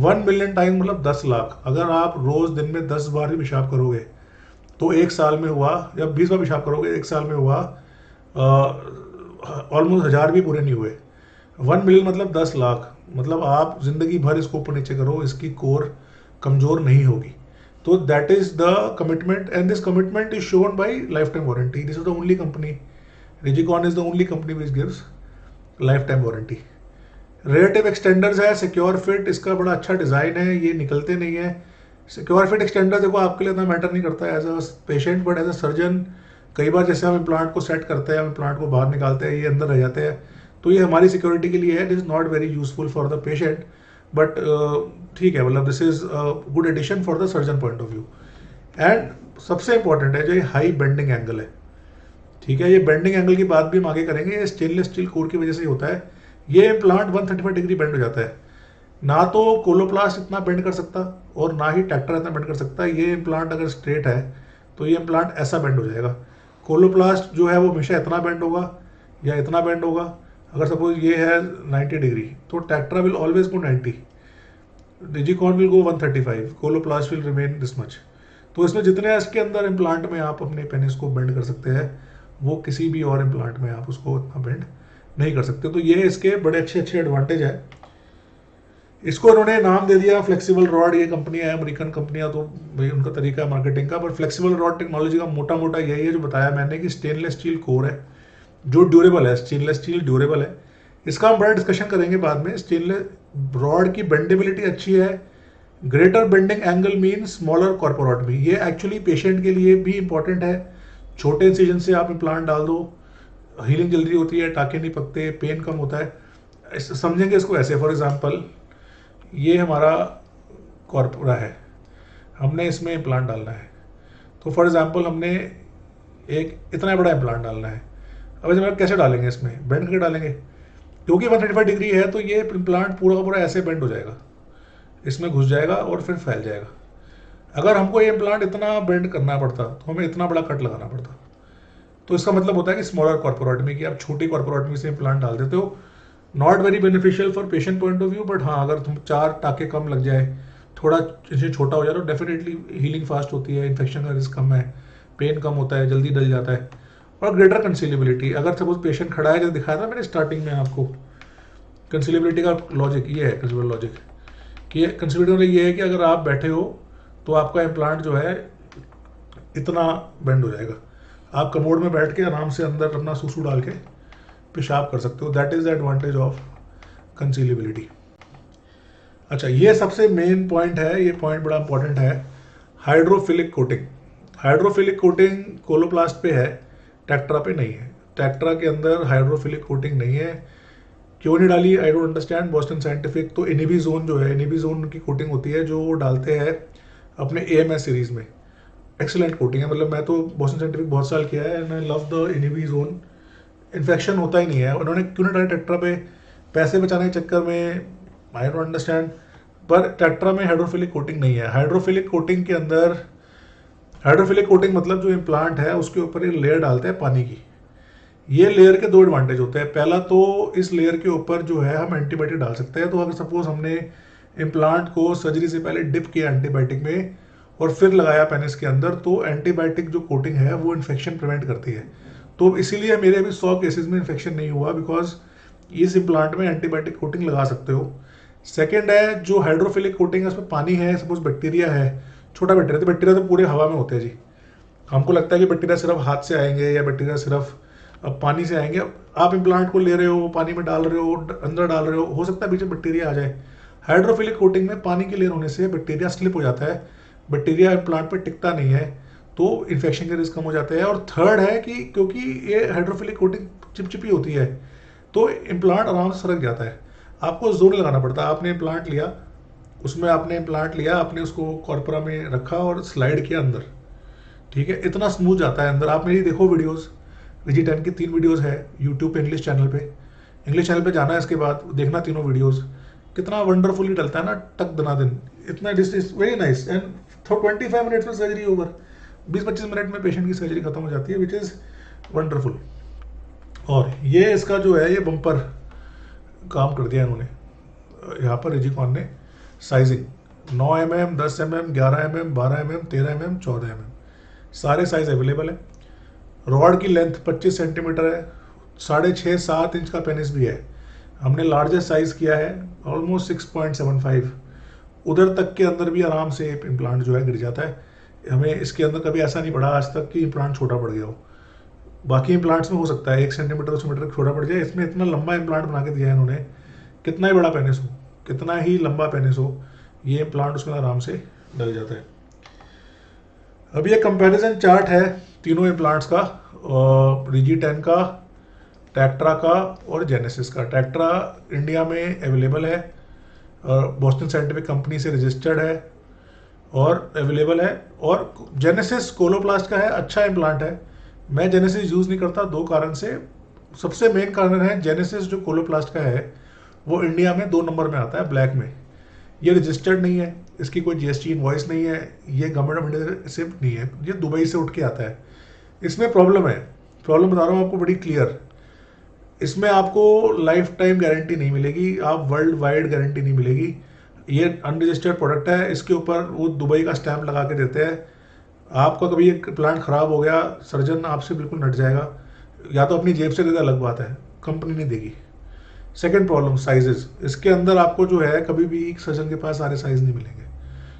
1 मिलियन टाइम मतलब 10 लाख। अगर आप रोज दिन में 10 बार भी पेशाब करोगे तो एक साल में हुआ, या 20 बार पेशाब करोगे एक साल में हुआ ऑलमोस्ट 1000 भी पूरे नहीं हुए। 1 मिलियन मतलब 10 लाख, मतलब आप जिंदगी भर इसको ऊपर नीचे करो, इसकी कोर कमजोर नहीं होगी। तो that is the commitment, and this commitment is shown by lifetime warranty. This is the only company, Rigicon is the only company which gives lifetime warranty. Relative extenders है, सिक्योर फिट, इसका बड़ा अच्छा डिज़ाइन है, ये निकलते नहीं है। सिक्योर फिट एक्सटेंडर देखो आपके लिए इतना मैटर नहीं करता है as a patient, but as a surgeon कई बार जैसे हम इम्प्लांट को सेट करते हैं, हम इम्प्लांट को बाहर निकालते हैं, ये अंदर रह जाते हैं, तो ये हमारी सिक्योरिटी के लिए है। It is not very useful for the patient, but ठीक है, मतलब this is good addition for the surgeon point of view. एंड सबसे इंपॉर्टेंट है जो ये हाई बेंडिंग एंगल है, ठीक है, ये बेंडिंग एंगल की बात भी हम आगे करेंगे, ये स्टेनलेस स्टील कोर की वजह से ही होता है। ये इम्प्लांट 135 डिग्री बेंड हो जाता है। ना तो कोलोप्लास्ट इतना बेंड कर सकता और ना ही ट्रैक्टर इतना बेंड कर सकता। ये इम्प्लांट अगर स्ट्रेट है तो ये इम्प्लांट ऐसा बेंड हो जाएगा। कोलोप्लास्ट जो है वो हमेशा इतना बेंड होगा या इतना बेंड होगा। अगर सपोज ये है 90 डिग्री तो Tactra will always go 90, Digicon will go 135, Coloplast will remain this much. तो इसमें जितने इसके अंदर इम्प्लांट में आप अपने पेनिस को बेंड कर सकते हैं वो किसी भी और इम्प्लांट में आप उसको उतना बेंड नहीं कर सकते। तो ये इसके बड़े अच्छे अच्छे एडवांटेज है। इसको इन्होंने नाम दे दिया फ्लेक्सिबल रॉड। ये कंपनियां है अमेरिकन कंपनियां, तो भाई उनका तरीका है मार्केटिंग का। पर फ्लेक्सिबल रॉड टेक्नोलॉजी का मोटा मोटा यही है जो बताया मैंने कि स्टेनलेस स्टील कोर है जो ड्यूरेबल है। स्टेनलेस स्टील ड्यूरेबल है। इसका हम बड़ा डिस्कशन करेंगे बाद में। स्टेनलेस रॉड की बेंडेबिलिटी अच्छी है। Greater bending angle mean smaller corporotomy. ये एक्चुअली पेशेंट के लिए भी इंपॉर्टेंट है। छोटे इंसिजन से आप इम्प्लांट डाल दो, हीलिंग जल्दी होती है, टाके नहीं पकते, पेन कम होता है। समझेंगे इसको ऐसे, फॉर एग्जांपल ये हमारा कॉर्पोरा है, हमने इसमें इम्प्लांट डालना है। तो फॉर एग्जांपल हमने एक इतना बड़ा इम्प्लांट डालना है। अब इसमें कैसे डालेंगे, इसमें बेंड करके डालेंगे क्योंकि 135 डिग्री है तो ये इम्प्लांट पूरा का पूरा ऐसे बेंड हो जाएगा, इसमें घुस जाएगा और फिर फैल जाएगा। अगर हमको ये इम्प्लांट इतना बेंड करना पड़ता तो हमें इतना बड़ा कट लगाना पड़ता। तो इसका मतलब होता है कि स्मॉलर कॉर्पोरेटमी की आप छोटी कॉर्पोरेटमी से इम्प्लांट डाल देते हो। Not very beneficial for patient point of view, but हाँ अगर तुम 4 टाके कम लग जाए, थोड़ा इसे छोटा हो जाए तो डेफिनेटली हीलिंग फास्ट होती है, इन्फेक्शन का रिस्क कम है, पेन कम होता है, जल्दी डल जाता है। और ग्रेटर कंसीलेबिलिटी, अगर सपोज पेशेंट खड़ा है, जो दिखाया था मैंने स्टार्टिंग में आपको, कंसीलेबिलिटी का लॉजिक ये है, कंसीलेबल लॉजिक कि कंसीलेबिलिटी ये है कि अगर आप बैठे हो तो आपका इम्प्लांट जो है इतना बेंड हो जाएगा। आप कमोड में बैठ के आराम से अंदर अपना सूसू डाल के पेशाब कर सकते हो। That is the advantage of concealability. अच्छा, ये सबसे मेन पॉइंट है, ये पॉइंट बड़ा इंपॉर्टेंट है, हाइड्रोफिलिक कोटिंग। हाइड्रोफिलिक कोटिंग कोलोप्लास्ट पे है, टेक्ट्रा पे नहीं है। टेक्ट्रा के अंदर हाइड्रोफिलिक कोटिंग नहीं है। क्यों नहीं डाली, आई डोंट अंडरस्टैंड। बोस्टन साइंटिफिक तो इनिबीजोन जो है, इनिबीजोन की कोटिंग होती है जो डालते हैं अपने AMS सीरीज में। एक्सीलेंट कोटिंग है, मतलब मैं तो बोस्टन साइंटिफिक बहुत साल किया है and I love the Inhibizone. Infection होता ही नहीं है। उन्होंने क्यों नहीं डाला टेक्ट्रा पे, पैसे बचाने के चक्कर में, आई डोंट अंडरस्टैंड। पर टेक्ट्रा में हाइड्रोफिलिक कोटिंग नहीं है। हाइड्रोफिलिक कोटिंग के अंदर, हाइड्रोफिलिक कोटिंग मतलब जो इम्प्लांट है उसके ऊपर एक लेयर डालते हैं पानी की। ये लेयर के 2 एडवांटेज होते हैं। पहला तो इस लेयर के ऊपर जो है हम एंटीबायोटिक डाल सकते हैं। तो अगर सपोज हमने इम्प्लांट को सर्जरी से पहले डिप किया एंटीबायोटिक में और फिर लगाया पेनिस के अंदर, तो एंटीबायोटिक जो कोटिंग है वो इन्फेक्शन प्रिवेंट करती है। तो इसीलिए मेरे अभी 100 केसेस में इन्फेक्शन नहीं हुआ, बिकॉज इस इम्प्लांट में एंटीबायोटिक कोटिंग लगा सकते हो। सेकेंड है जो हाइड्रोफिलिक कोटिंग है उसमें पानी है, सपोज बैक्टीरिया है, छोटा बैक्टीरिया, तो बैक्टीरिया तो पूरे हवा में होते हैं जी। हमको लगता है कि बैक्टीरिया सिर्फ हाथ से आएंगे या बैक्टीरिया सिर्फ अब पानी से आएंगे। आप इम्प्लांट को ले रहे हो, पानी में डाल रहे हो, अंदर डाल रहे हो सकता है बीच में बैक्टीरिया आ जाए। हाइड्रोफिलिक कोटिंग में पानी की लेयर होने से बैक्टीरिया स्लिप हो जाता है, बैक्टीरिया इम्प्लांट पर टिकता नहीं है, तो इन्फेक्शन के रिस्क कम हो जाते हैं। और थर्ड है कि क्योंकि ये हाइड्रोफिलिक कोटिंग चिपचिपी होती है तो इम्प्लांट आराम से सरक जाता है, आपको जोर लगाना पड़ता है। आपने इम्प्लांट लिया, उसमें आपने इम्प्लांट लिया, आपने उसको कॉर्पोरा में रखा और स्लाइड किया अंदर, ठीक है, इतना स्मूथ जाता है अंदर। आप मेरी देखो वीडियोस, VG10 की 3 वीडियोस है यूट्यूब पे, इंग्लिश चैनल पे। इंग्लिश चैनल पे जाना है, इसके बाद देखना तीनों वीडियोस, कितना वंडरफुली डलता है ना, टक दनादन, इतना distance, very nice. And 25 minutes में सर्जरी ओवर, 20-25 मिनट में पेशेंट की सर्जरी खत्म हो जाती है, विच इज़ वंडरफुल। और ये इसका जो है ये बम्पर काम कर दिया इन्होंने यहाँ पर रिजिकॉन ने। Sizing 9 mm, 10 mm, 11 mm, 12 mm, 13 mm, 14 mm, सारे साइज अवेलेबल है। रॉड की लेंथ 25 सेंटीमीटर है, 6.5-7 इंच का पेनिस भी है। हमने लार्जेस्ट साइज किया है ऑलमोस्ट 6.75। उधर तक के अंदर भी आराम से इम्प्लांट जो है गिर जाता है। हमें इसके अंदर कभी ऐसा नहीं पड़ा आज तक कि इम्प्लांट छोटा पड़ गया हो। बाकी इम्प्लांट्स में हो सकता है 1 सेंटीमीटर 2 सेंटीमीटर छोटा पड़ जाए, इसमें इतना लंबा इम्प्लांट बना के दिया है इन्होंने, कितना ही बड़ा पेनिस हो, कितना ही लंबा पेनिस हो, ये इम्प्लांट उसमें आराम से डल जाता है। अब ये कंपैरिजन चार्ट है तीनों इम्प्लांट्स का, VG10 का, टेक्ट्रा का और जेनेसिस का। टेक्ट्रा इंडिया में अवेलेबल है, बोस्टन साइंटिफिक कंपनी से रजिस्टर्ड है और अवेलेबल है। और जेनेसिस कोलोप्लास्ट का है, अच्छा इम्प्लांट है, मैं जेनेसिस यूज़ नहीं करता, दो कारण से। सबसे मेन कारण है, जेनेसिस जो कोलोप्लास्ट का है वो इंडिया में 2 नंबर में आता है, ब्लैक में। ये रजिस्टर्ड नहीं है, इसकी कोई जीएसटी इनवॉइस नहीं है, ये गवर्नमेंट ऑफ इंडिया से नहीं है, ये दुबई से उठ के आता है। इसमें प्रॉब्लम है, प्रॉब्लम बता रहा हूँ आपको बड़ी क्लियर। इसमें आपको लाइफ टाइम गारंटी नहीं मिलेगी, आप वर्ल्ड वाइड गारंटी नहीं मिलेगी। ये अनरजिस्टर्ड प्रोडक्ट है, इसके ऊपर वो दुबई का स्टैंप लगा के देते हैं। आपका कभी एक प्लांट खराब हो गया, सर्जन आपसे बिल्कुल नट जाएगा, या तो अपनी जेब से देगा, अलग बात है, कंपनी नहीं देगी। Second problem, sizes. इसके अंदर आपको जो है कभी भी सर्जन के पास सारे साइज नहीं मिलेंगे।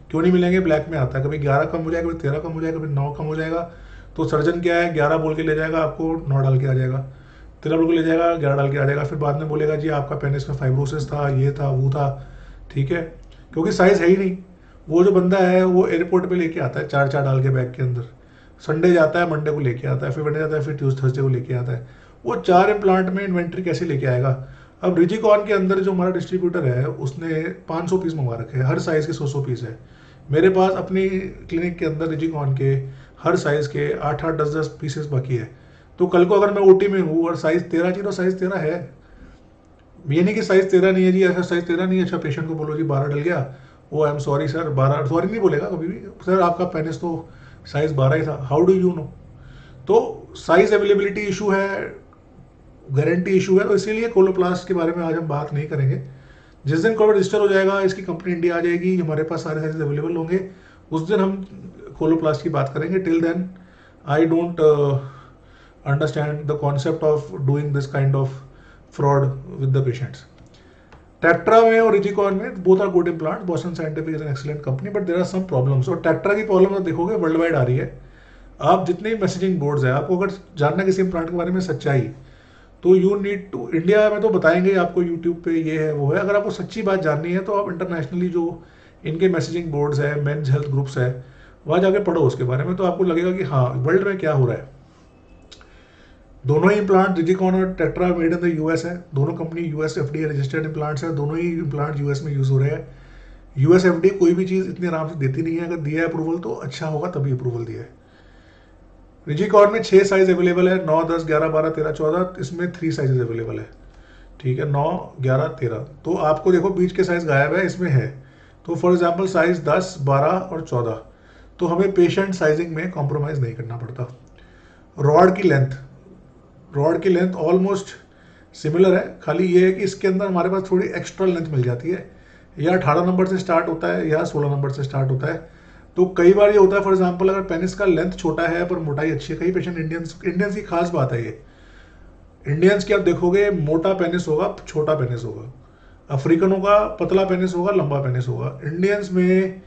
क्यों नहीं मिलेंगे? ब्लैक में आता है, कभी 11 कम हो जाएगा, कभी 13 कम हो जाएगा, कभी 9 कम हो जाएगा। तो सर्जन क्या है, 11 बोल के ले जाएगा, आपको 9 डाल के आ जाएगा, 13 बोल के ले जाएगा, 11 डाल के आ जाएगा, फिर बाद में बोलेगा जी आपका पेनिस में फाइब्रोसिस था, ये था, वो था। ठीक है, क्योंकि साइज है ही नहीं। वो जो बंदा है वो एयरपोर्ट पे लेके आता है 4 4 डाल के बैग के अंदर, संडे जाता है, मंडे को लेके आता है, फिर मंडे जाता है, फिर ट्यूसडे थर्सडे को लेके आता है। वो 4 इम्प्लांट में इन्वेंट्री कैसे लेके आएगा? अब रिजिकॉन के अंदर जो हमारा डिस्ट्रीब्यूटर है उसने 500 पीस मंगवा रखे हैं, हर साइज के 100 पीस है। मेरे पास अपनी क्लिनिक के अंदर रिजिकॉन के हर साइज के 8 8 10 10 पीसेस बाकी है। तो कल को अगर मैं ओटी में हूँ और साइज 13 चाहिए तो साइज 13 है। ये नहीं कि साइज 13 नहीं है जी, ऐसा साइज 13 नहीं है, अच्छा पेशेंट को बोलो जी 12 डल गया, वो I am sorry sir, 12 sorry नहीं बोलेगा कभी भी, सर आपका पेनिस तो साइज 12 ही था, हाउ डू यू नो? तो साइज अवेलेबिलिटी इशू है, गारंटी इशू है, तो इसीलिए कोलोप्लास्ट के बारे में आज हम बात नहीं करेंगे। जिस दिन कोविड रजिस्टर हो जाएगा, इसकी कंपनी इंडिया आ जाएगी, हमारे पास सारे साइज अवेलेबल होंगे, उस दिन हम कोलोप्लास्ट की बात करेंगे। Till then I don't understand the concept of doing this kind of fraud with the patients. Tetra में और रिजिकॉन में both are good implant, Boston Scientific is an excellent company, but there are some problems. और टेट्रा की प्रॉब्लम आप देखोगे वर्ल्ड वाइड आ रही है। आप जितने भी मैसेजिंग बोर्ड्स है, आपको अगर जानना किसी इम्प्लांट के बारे में सच्चाई, तो यू नीड टू, इंडिया में तो बताएंगे आपको यूट्यूब पे ये है वो है, अगर आपको सच्ची बात जाननी है तो आप इंटरनेशनली जो इनके मैसेजिंग बोर्ड्स है, मेंस हेल्थ ग्रुप्स है, वहाँ जाके पढ़ो उसके बारे में, तो आपको लगेगा कि हाँ वर्ल्ड में क्या हो रहा है। दोनों ही इम्प्लांट रिजिकॉन और tetra made in the US है, दोनों company US FDA registered implants है, दोनों ही इम्प्लांट यूएस में यूज हो रहे हैं। यूएस एफडीए कोई भी चीज़ इतनी आराम से देती नहीं है, अगर दिया है अप्रूवल तो अच्छा होगा तभी अप्रूवल दिया है। रिजिकॉन में 6 साइज अवेलेबल है, 9 10 11 12 13 14, इसमें 3 साइजेस अवेलेबल है। ठीक है, 9 11 13, तो आपको देखो बीच के साइज गायब है, इसमें है। तो फॉर एग्जांपल साइज 10 12 और 14, तो हमें पेशेंट साइजिंग में कॉम्प्रोमाइज़ नहीं करना पड़ता। रॉड की लेंथ, रॉड की लेंथ ऑलमोस्ट सिमिलर है, खाली ये है कि इसके अंदर हमारे पास थोड़ी एक्स्ट्रा लेंथ मिल जाती है, या 18 नंबर से स्टार्ट होता है या 16 नंबर से स्टार्ट होता है। तो कई बार ये होता है, फॉर एग्जांपल अगर पेनिस का लेंथ छोटा है पर मोटाई अच्छी है, कई पेशेंट इंडियंस की खास बात है ये, इंडियंस की आप देखोगे मोटा पेनिस होगा, छोटा पेनिस होगा, अफ्रीकनों का पतला पेनिस होगा, लंबा पेनिस होगा। इंडियंस में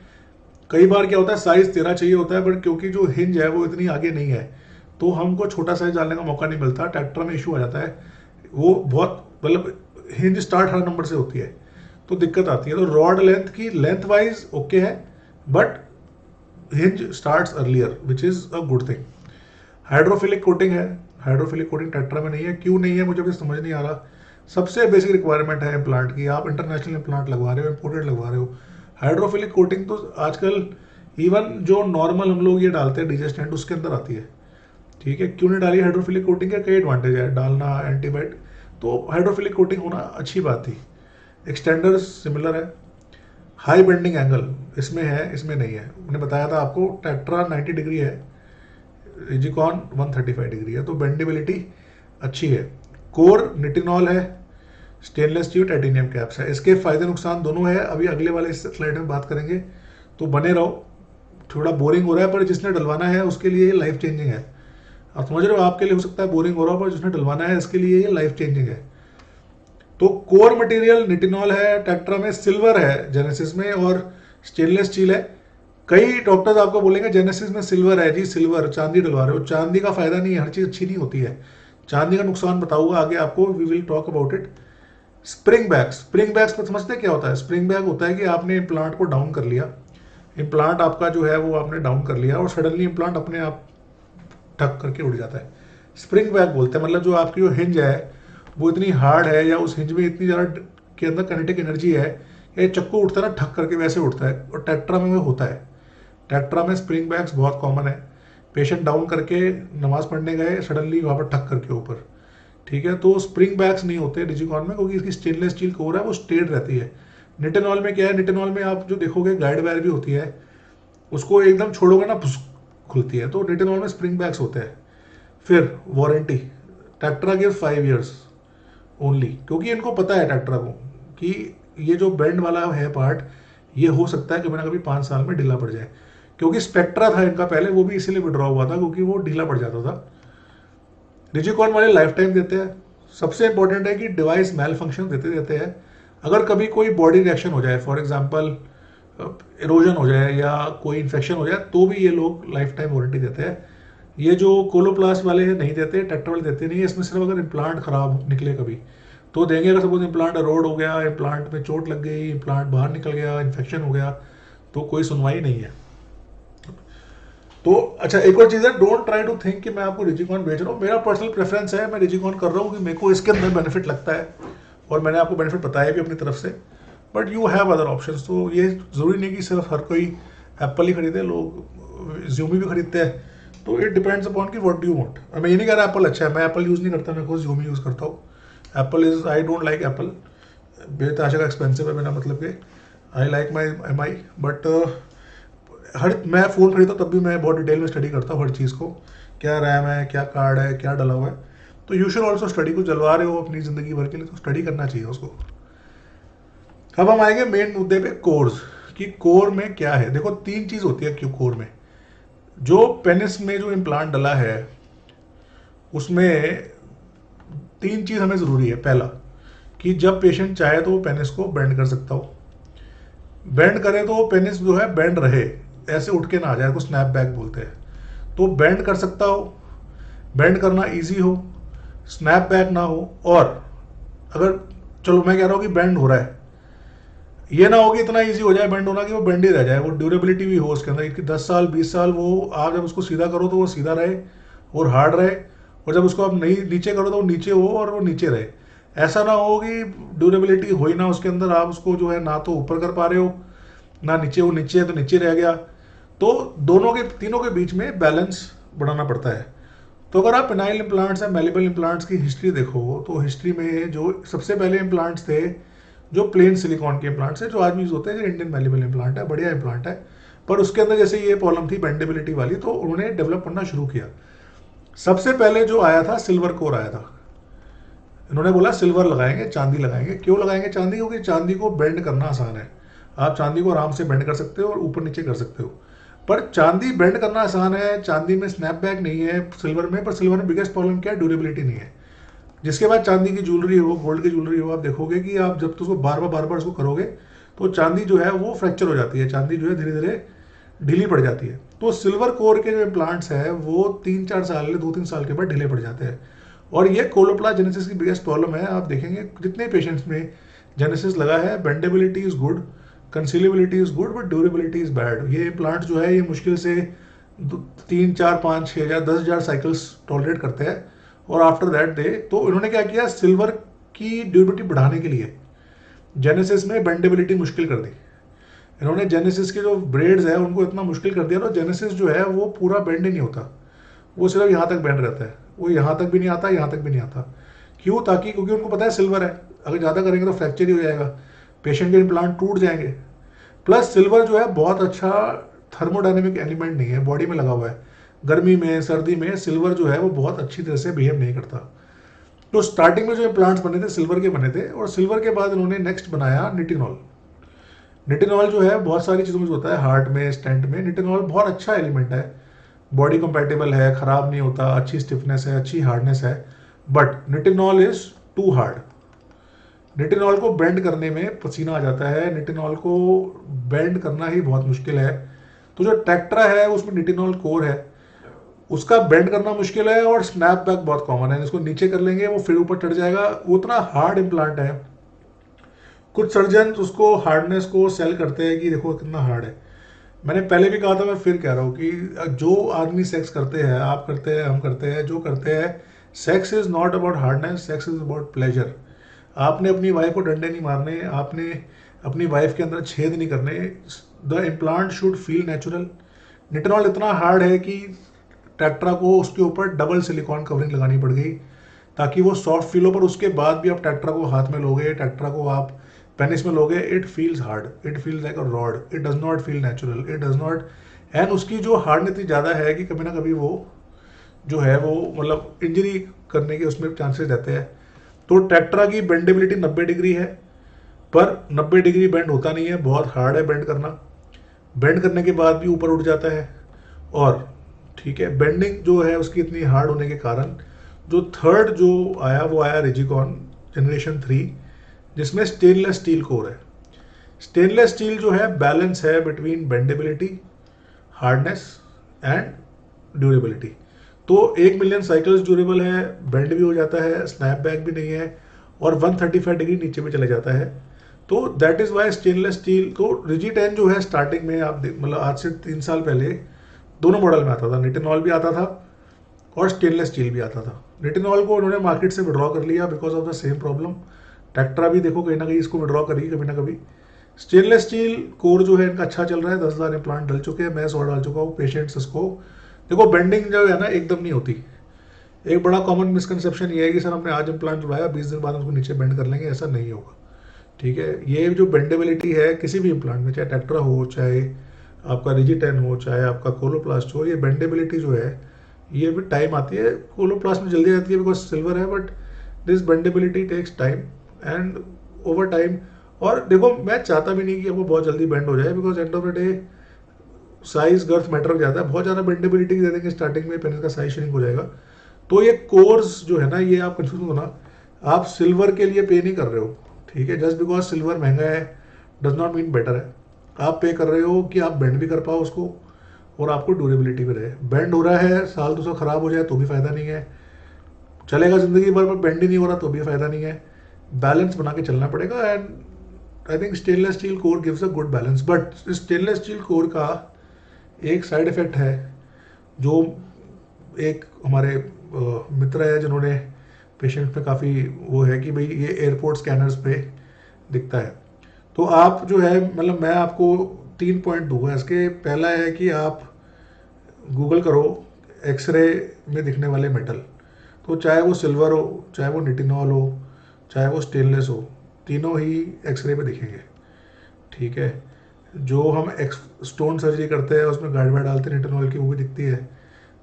कई बार क्या होता है, साइज 13 चाहिए होता है, बट क्योंकि जो हिंज है वो इतनी आगे नहीं है, तो हमको छोटा साइज डालने का मौका नहीं मिलता। ट्रैक्टर में इशू आ जाता है, वो बहुत मतलब हिंज स्टार्ट 18 नंबर से होती है, तो दिक्कत आती है। तो रॉड लेंथ की लेंथ वाइज ओके है, but hinge starts earlier, which is a good thing. Hydrophilic coating है, हाइड्रोफिलिक कोटिंग टेट्रा में नहीं है, क्यों नहीं है मुझे भी समझ नहीं आ रहा। सबसे बेसिक रिक्वायरमेंट है इम्प्लांट की, आप इंटरनेशनल इम्प्लांट लगवा रहे हो, इम्पोर्टेड लगवा रहे हो, हाइड्रोफिलिक कोटिंग तो आजकल इवन जो नॉर्मल हम लोग ये डालते हैं डीजे स्टैंड, उसके अंदर आती है। ठीक है, क्यों नहीं डाली हाइड्रोफिलिक कोटिंग? के कई एडवांटेज है, डालना एंटीबायोटिक, तो हाइड्रोफिलिक कोटिंग होना अच्छी बात थी। एक्सटेंडर्स सिमिलर है, हाई बेंडिंग एंगल इसमें है, इसमें नहीं है। मैंने बताया था आपको, टेट्रा 90 डिग्री है, रिजिकॉन 135 डिग्री है, तो बेंडेबिलिटी अच्छी है। कोर निटिनॉल है, स्टेनलेस स्टील टाइटेनियम कैप्स है। इसके फायदे नुकसान दोनों है, अभी अगले वाले स्लाइड में बात करेंगे, तो बने रहो। थोड़ा बोरिंग हो रहा है, पर जिसने डलवाना है उसके लिए ये लाइफ चेंजिंग है। आप समझ रहे हो, आपके लिए हो सकता है बोरिंग हो रहा हो, पर जिसने डलवाना है इसके लिए ये लाइफ चेंजिंग है। तो कोर मटेरियल निटिनॉल है, टेट्रा में सिल्वर है, जेनेसिस में और स्टेनलेस स्टील है। कई डॉक्टर्स आपको बोलेंगे जेनेसिस में सिल्वर है जी, सिल्वर चांदी डलवा रहे हो, चांदी का फायदा नहीं है, हर चीज़ अच्छी नहीं होती है। चांदी का नुकसान बताऊंगा आगे आपको, we will talk about it. Spring bags, spring bags में समझते क्या होता है? स्प्रिंग बैग होता है कि आपने इम्प्लांट को डाउन कर लिया, इम्प्लांट आपका जो है वो आपने डाउन कर लिया और सडनली इम्प्लांट अपने आप ठक करके उड़ जाता है, स्प्रिंग बैग बोलते हैं। मतलब जो आपकी जो हिंज है वो इतनी हार्ड है, या उस हिंज में इतनी ज़्यादा के अंदर काइनेटिक एनर्जी है, ये चक्कू उठता है ना ठक करके, वैसे उठता है, और टेट्रा में वो होता है। टेट्रा में स्प्रिंग बैग्स बहुत कॉमन है। पेशेंट डाउन करके नमाज पढ़ने गए, सडनली वहाँ पर ठक करके ऊपर, ठीक है। तो स्प्रिंग बैक्स नहीं होते डिजिकॉन में, क्योंकि इसकी स्टेनलेस स्टील कोर है, वो स्ट्रेट रहती है। निटिनॉल में क्या है, निटिनॉल में आप जो देखोगे गाइड वायर भी होती है, उसको एकदम छोड़ोगे ना फुस खुलती है। तो निटिनॉल में स्प्रिंग बैक्स होते हैं। फिर वारंटी, ट्रैक्टरा गिव 5 ईयर्स ओनली, क्योंकि इनको पता है ट्रैक्टरा को कि ये जो बेंड वाला है पार्ट, ये हो सकता है कभी ना कभी 5 साल में ढीला पड़ जाए। क्योंकि स्पेक्ट्रा था इनका पहले, वो भी इसीलिए विड्रॉ हुआ था क्योंकि वो ढीला पड़ जाता था। डिजिकॉन वाले लाइफ टाइम देते हैं। सबसे इंपॉर्टेंट है कि डिवाइस मेल फंक्शन देते देते हैं। अगर कभी कोई बॉडी रिएक्शन हो जाए, फॉर एग्जांपल इरोजन हो जाए या कोई इन्फेक्शन हो जाए, तो भी ये लोग लाइफ टाइम वारंटी देते हैं। ये जो कोलोप्लास्ट वाले नहीं देते, ट्रैक्टर वाले देते नहीं है। इसमें सिर्फ अगर इम्प्लांट खराब निकले कभी तो देंगे। अगर सपोज इम्प्लांट रोड हो गया, इम्प्लांट में चोट लग गई, इम्प्लांट बाहर निकल गया, इन्फेक्शन हो गया, तो कोई सुनवाई नहीं है। तो अच्छा, एक और चीज़ है, डोंट ट्राई टू थिंक कि मैं आपको डिजिकॉन बेच रहा हूँ। मेरा पर्सनल प्रेफरेंस है, मैं डिजिकॉन कर रहा हूँ कि मेरे को इसके अंदर बेनिफिट लगता है, और मैंने आपको बेनिफिट बताया भी अपनी तरफ से। But you have other options. तो ये ज़रूरी नहीं कि सिर्फ हर कोई एप्पल ही खरीदे, लोग ज़्यूमी भी खरीदते हैं। तो इट डिपेंड्स अपॉन कि व्हाट डू यू वांट। मैं ये नहीं कह रहा एप्पल अच्छा है, मैं एप्पल यूज़ नहीं करता, मैं खुद ज़्यूमी यूज़ करता हूँ। Apple is, I don't like Apple, बेतहाशा का एक्सपेंसिव है बिना मतलब के। I like my MI, but मैं फ़ोन खरीदता तब भी मैं बहुत डिटेल में स्टडी करता हूँ हर चीज़ को, क्या रैम है, क्या कार्ड है, क्या डला हुआ है। तो यू शुड ऑल्सो स्टडी। को जलवा रहे हो अपनी ज़िंदगी भर के लिए, तो स्टडी करना चाहिए उसको। अब हम आएंगे मेन मुद्दे पे, कोर्स, कि कोर में क्या है। देखो 3 चीज़ होती है क्यों कोर में। जो पेनिस में जो इम्प्लांट डला है उसमें 3 चीज़ हमें ज़रूरी है। पहला, कि जब पेशेंट चाहे तो वो पेनिस को बेंड कर सकता हो। बेंड करे तो वो पेनिस जो है बेंड रहे, ऐसे उठ के ना आ जाए, को स्नैप बैक बोलते हैं। तो बेंड कर सकता हो, बेंड करना इजी हो, स्नैप बैक ना हो। और अगर, चलो मैं कह रहा हूँ कि बेंड हो रहा है, ये ना हो कि इतना इजी हो जाए बेंड होना कि वो बेंड ही रह जाए, वो ड्यूरेबिलिटी भी हो उसके अंदर कि 10 साल 20 साल वो, आप जब उसको सीधा करो तो वो सीधा रहे और हार्ड रहे, और जब उसको आप नहीं नीचे करो तो वो नीचे हो और वो नीचे रहे। ऐसा ना हो कि ड्यूरेबिलिटी हो ही ना उसके अंदर, आप उसको जो है ना तो ऊपर कर पा रहे हो ना नीचे, वो नीचे है तो नीचे रह गया। तो दोनों के, तीनों के बीच में बैलेंस बढ़ाना पड़ता है। तो अगर आप पेनाइल इम्प्लांट्स या मेलेबल इम्प्लांट्स की हिस्ट्री देखो, तो हिस्ट्री में जो सबसे पहले इम्प्लांट्स थे जो प्लेन सिलिकॉन के इम्प्लांट्स है, जो आज भी यूज होते हैं, इंडियन मेलेबल इम्प्लांट है, बढ़िया इम्प्लांट है। पर उसके अंदर जैसे ये प्रॉब्लम थी बेंडेबिलिटी वाली, तो उन्होंने डेवलप करना शुरू किया। सबसे पहले जो आया था सिल्वर कोर आया था। इन्होंने बोला सिल्वर लगाएंगे, चांदी लगाएंगे। क्यों लगाएंगे चांदी? क्योंकि चांदी को बेंड करना आसान है, आप चांदी को आराम से बेंड कर सकते हो और ऊपर नीचे कर सकते हो। पर चांदी बेंड करना आसान है, चांदी में स्नैपबैक नहीं है सिल्वर में। पर सिल्वर में बिगेस्ट प्रॉब्लम क्या है? ड्यूरेबिलिटी नहीं है। जिसके बाद चांदी की ज्वेलरी हो, गोल्ड की ज्वेलरी हो, आप देखोगे कि आप जब तो उसको बार बार उसको करोगे तो चांदी जो है वो फ्रैक्चर हो जाती है, चांदी जो है धीरे धीरे ढीली पड़ जाती है। तो सिल्वर कोर के जो इम्प्लांट्स है वो 3-4 साल, 2-3 साल के बाद ढीले पड़ जाते हैं। और ये कोलोप्लास्ट जेनेसिस की बिगेस्ट प्रॉब्लम है। आप देखेंगे जितने पेशेंट्स में जेनेसिस लगा है, bendability is good, concealability is good, but durability is bad. ये इम्प्लांट जो है ये मुश्किल से 3-4-5-6 10,000 साइकिल्स टॉलरेट करते हैं, और आफ्टर दैट दे, तो इन्होंने क्या किया, सिल्वर की ड्यूरेबिलिटी बढ़ाने के लिए जेनेसिस में बेंडेबिलिटी मुश्किल कर दी। इन्होंने जेनेसिस के जो ब्रेड्स है उनको इतना मुश्किल कर दिया, तो जेनेसिस जो है वो पूरा बेंड ही नहीं होता, वो सिर्फ यहाँ तक बेंड रहता है, वो यहाँ तक भी नहीं आता, यहाँ तक भी नहीं आता। क्यों? ताकि क्योंकि उनको पता है सिल्वर है, अगर ज़्यादा करेंगे तो फ्रैक्चर ही हो जाएगा, पेशेंट के इम्प्लांट टूट जाएंगे। प्लस सिल्वर जो है बहुत अच्छा थर्मोडाइनमिक एलिमेंट नहीं है, बॉडी में लगा हुआ है, गर्मी में सर्दी में सिल्वर जो है वो बहुत अच्छी तरह से बिहेव नहीं करता। तो स्टार्टिंग में जो इम्प्लांट्स बने थे सिल्वर के बने थे, और सिल्वर के बाद इन्होंने नेक्स्ट बनाया निटिनॉल। निटिनॉल जो है बहुत सारी चीज़ों में होता है, हार्ट में, स्टेंट में। निटिनॉल बहुत अच्छा एलिमेंट है, बॉडी कंपैटिबल है, ख़राब नहीं होता, अच्छी स्टिफनेस है, अच्छी हार्डनेस है। But nitinol is too hard. Nitinol को बेंड करने में पसीना आ जाता है, निटिनॉल को बेंड करना ही बहुत मुश्किल है। तो जो टेक्ट्रा है उसमें निटिनॉल कोर है, उसका बेंड करना मुश्किल है, और स्नैप बैक बहुत कॉमन है। इसको नीचे कर लेंगे वो फिर ऊपर चढ़ जाएगा, वो उतना हार्ड इम्प्लांट है। कुछ सर्जन उसको हार्डनेस को सेल करते हैं कि देखो कितना हार्ड है। मैंने पहले भी कहा था, मैं फिर कह रहा हूँ कि जो आदमी सेक्स करते हैं, आप करते हैं, हम करते हैं, जो करते हैं, sex is not about hardness, sex is about pleasure. आपने अपनी वाइफ को डंडे नहीं मारने, आपने अपनी वाइफ के अंदर छेद नहीं करने। The implant should feel natural. Nitinol इतना हार्ड है कि टेट्रा को उसके ऊपर डबल सिलिकॉन कवरिंग लगानी पड़ गई ताकि वो सॉफ्ट फील हो, पर उसके बाद भी आप टेट्रा को हाथ में लोगे, टेट्रा को आप पेनिस में लोगे, it feels hard, it feels like a rod, it does not feel natural, it does not, and उसकी जो हार्डनेस इतनी ज़्यादा है कि कभी ना कभी वो जो है वो मतलब इंजरी करने के उसमें चांसेस रहते हैं। तो टेट्रा की बेंडेबिलिटी 90 डिग्री है, पर 90 डिग्री बेंड होता नहीं है, बहुत हार्ड है बेंड करना, बेंड करने के बाद भी ऊपर उठ जाता है। और ठीक है, बेंडिंग जो है उसकी इतनी हार्ड होने के कारण जो थर्ड जो आया वो आया रिजिकॉन जनरेशन 3, जिसमें स्टेनलेस स्टील कोर है। स्टेनलेस स्टील जो है बैलेंस है बिटवीन बेंडेबिलिटी, हार्डनेस एंड ड्यूरेबिलिटी। तो 1 मिलियन साइकिल्स ड्यूरेबल है, बेंड भी हो जाता है, स्नैप बैक भी नहीं है, और 135 डिग्री नीचे भी चला जाता है। तो that is why stainless steel को रिजी 10 जो है स्टार्टिंग में आप मतलब आज से 3 साल पहले दोनों मॉडल में आता था, निटिनॉल भी आता था और स्टेनलेस स्टील भी आता था। निटिनॉल को उन्होंने मार्केट से विड्रॉ कर लिया because of the same problem. Tactra भी देखो कहीं ना कहीं इसको विड्रॉ करी कभी ना कभी। स्टेनलेस स्टील कोर जो है इनका अच्छा चल रहा है, 10,000 इम्प्लांट डल चुके हैं, मैं 100 डाल चुका हूँ। पेशेंट्स इसको देखो, बेंडिंग जो है ना एकदम नहीं होती। एक बड़ा कॉमन मिसकंसेप्शन ये है कि सर हमने आज इम्प्लांट जुड़ाया 20 दिन बाद उसको नीचे बेंड कर लेंगे, ऐसा नहीं होगा। ठीक है, ये जो बेंडेबिलिटी है किसी भी इम्प्लांट में, चाहे टेट्रा हो, चाहे आपका रिजी 10 हो, चाहे आपका कोलोप्लास्ट हो, ये बेंडेबिलिटी जो है ये भी टाइम आती है। कोलोप्लास्ट में जल्दी आती है बिकॉज सिल्वर है, but this bendability takes time and over time. और देखो मैं चाहता भी नहीं कि वो बहुत जल्दी बेंड हो जाए because end of the day size girth matter जाता है। बहुत ज़्यादा बेंडेबिलिटी दे देंगे स्टार्टिंग में, पेनिस का साइज श्रिंक हो जाएगा। तो ये कोर्स जो है ना, ये आप कंफ्यूज हो ना, आप सिल्वर के लिए पे नहीं कर रहे हो। ठीक है, जस्ट बिकॉज सिल्वर महंगा है डज नॉट मीन बेटर है। आप पे कर रहे हो कि आप बेंड भी कर पाओ उसको और आपको ड्यूरेबिलिटी भी रहे। बेंड हो रहा है, साल 2 साल खराब हो जाए तो भी फायदा नहीं है, चलेगा जिंदगी भर में, बेंड ही नहीं हो रहा तो भी फायदा नहीं है। बैलेंस बना के चलना पड़ेगा and I think stainless steel core gives a good balance. But stainless steel core का एक साइड इफेक्ट है, जो एक हमारे मित्र है जिन्होंने पेशेंट में काफ़ी वो है कि भाई ये एयरपोर्ट स्कैनर्स पे दिखता है। तो आप जो है मतलब मैं आपको 3 पॉइंट दूंगा इसके। पहला है कि आप गूगल करो एक्सरे में दिखने वाले मेटल, तो चाहे वो सिल्वर हो, चाहे वो निटिनॉल हो, चाहे वो स्टेनलेस हो, तीनों ही एक्सरे पे दिखेंगे। ठीक है, जो हम स्टोन सर्जरी करते हैं उसमें गाइड डालते हैं निटिनॉल की, वो भी दिखती है।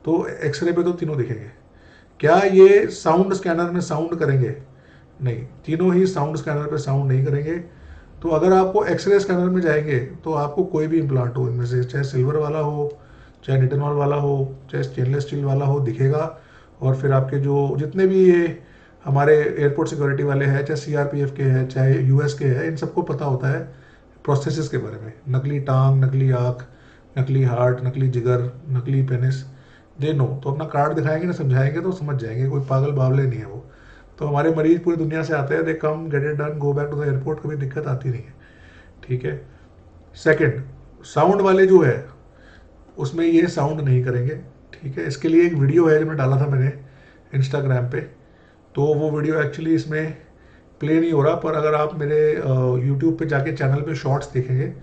तो एक्सरे पे तो तीनों दिखेंगे। क्या ये साउंड स्कैनर में साउंड करेंगे? नहीं, तीनों ही साउंड स्कैनर पे साउंड नहीं करेंगे। तो अगर आपको एक्सरे स्कैनर में जाएंगे तो आपको कोई भी इम्प्लांट हो इनमें से, चाहे सिल्वर वाला हो, चाहे निटिनॉल वाला हो, चाहे स्टेनलेस स्टील वाला हो, दिखेगा। और फिर आपके जो जितने भी ये हमारे एयरपोर्ट सिक्योरिटी वाले हैं, चाहे सीआरपीएफ के हैं, चाहे यूएस के हैं, इन सबको पता होता है प्रोसेसेस के बारे में। नकली टांग, नकली आँख, नकली हार्ट, नकली जिगर, नकली पेनिस, दे नो। तो अपना कार्ड दिखाएंगे ना, समझाएंगे तो समझ जाएंगे, कोई पागल बावले नहीं है वो। तो हमारे मरीज पूरी दुनिया से आते हैं, they come, get it done, go back to the airport, कभी दिक्कत आती नहीं है। ठीक है। सेकंड, साउंड वाले जो है उसमें ये साउंड नहीं करेंगे। ठीक है, इसके लिए एक वीडियो है जो मैं डाला था मैंने इंस्टाग्राम पे, तो वो वीडियो एक्चुअली इसमें प्ले नहीं हो रहा, पर अगर आप मेरे यूट्यूब पे जाके चैनल पे शॉर्ट्स देखेंगे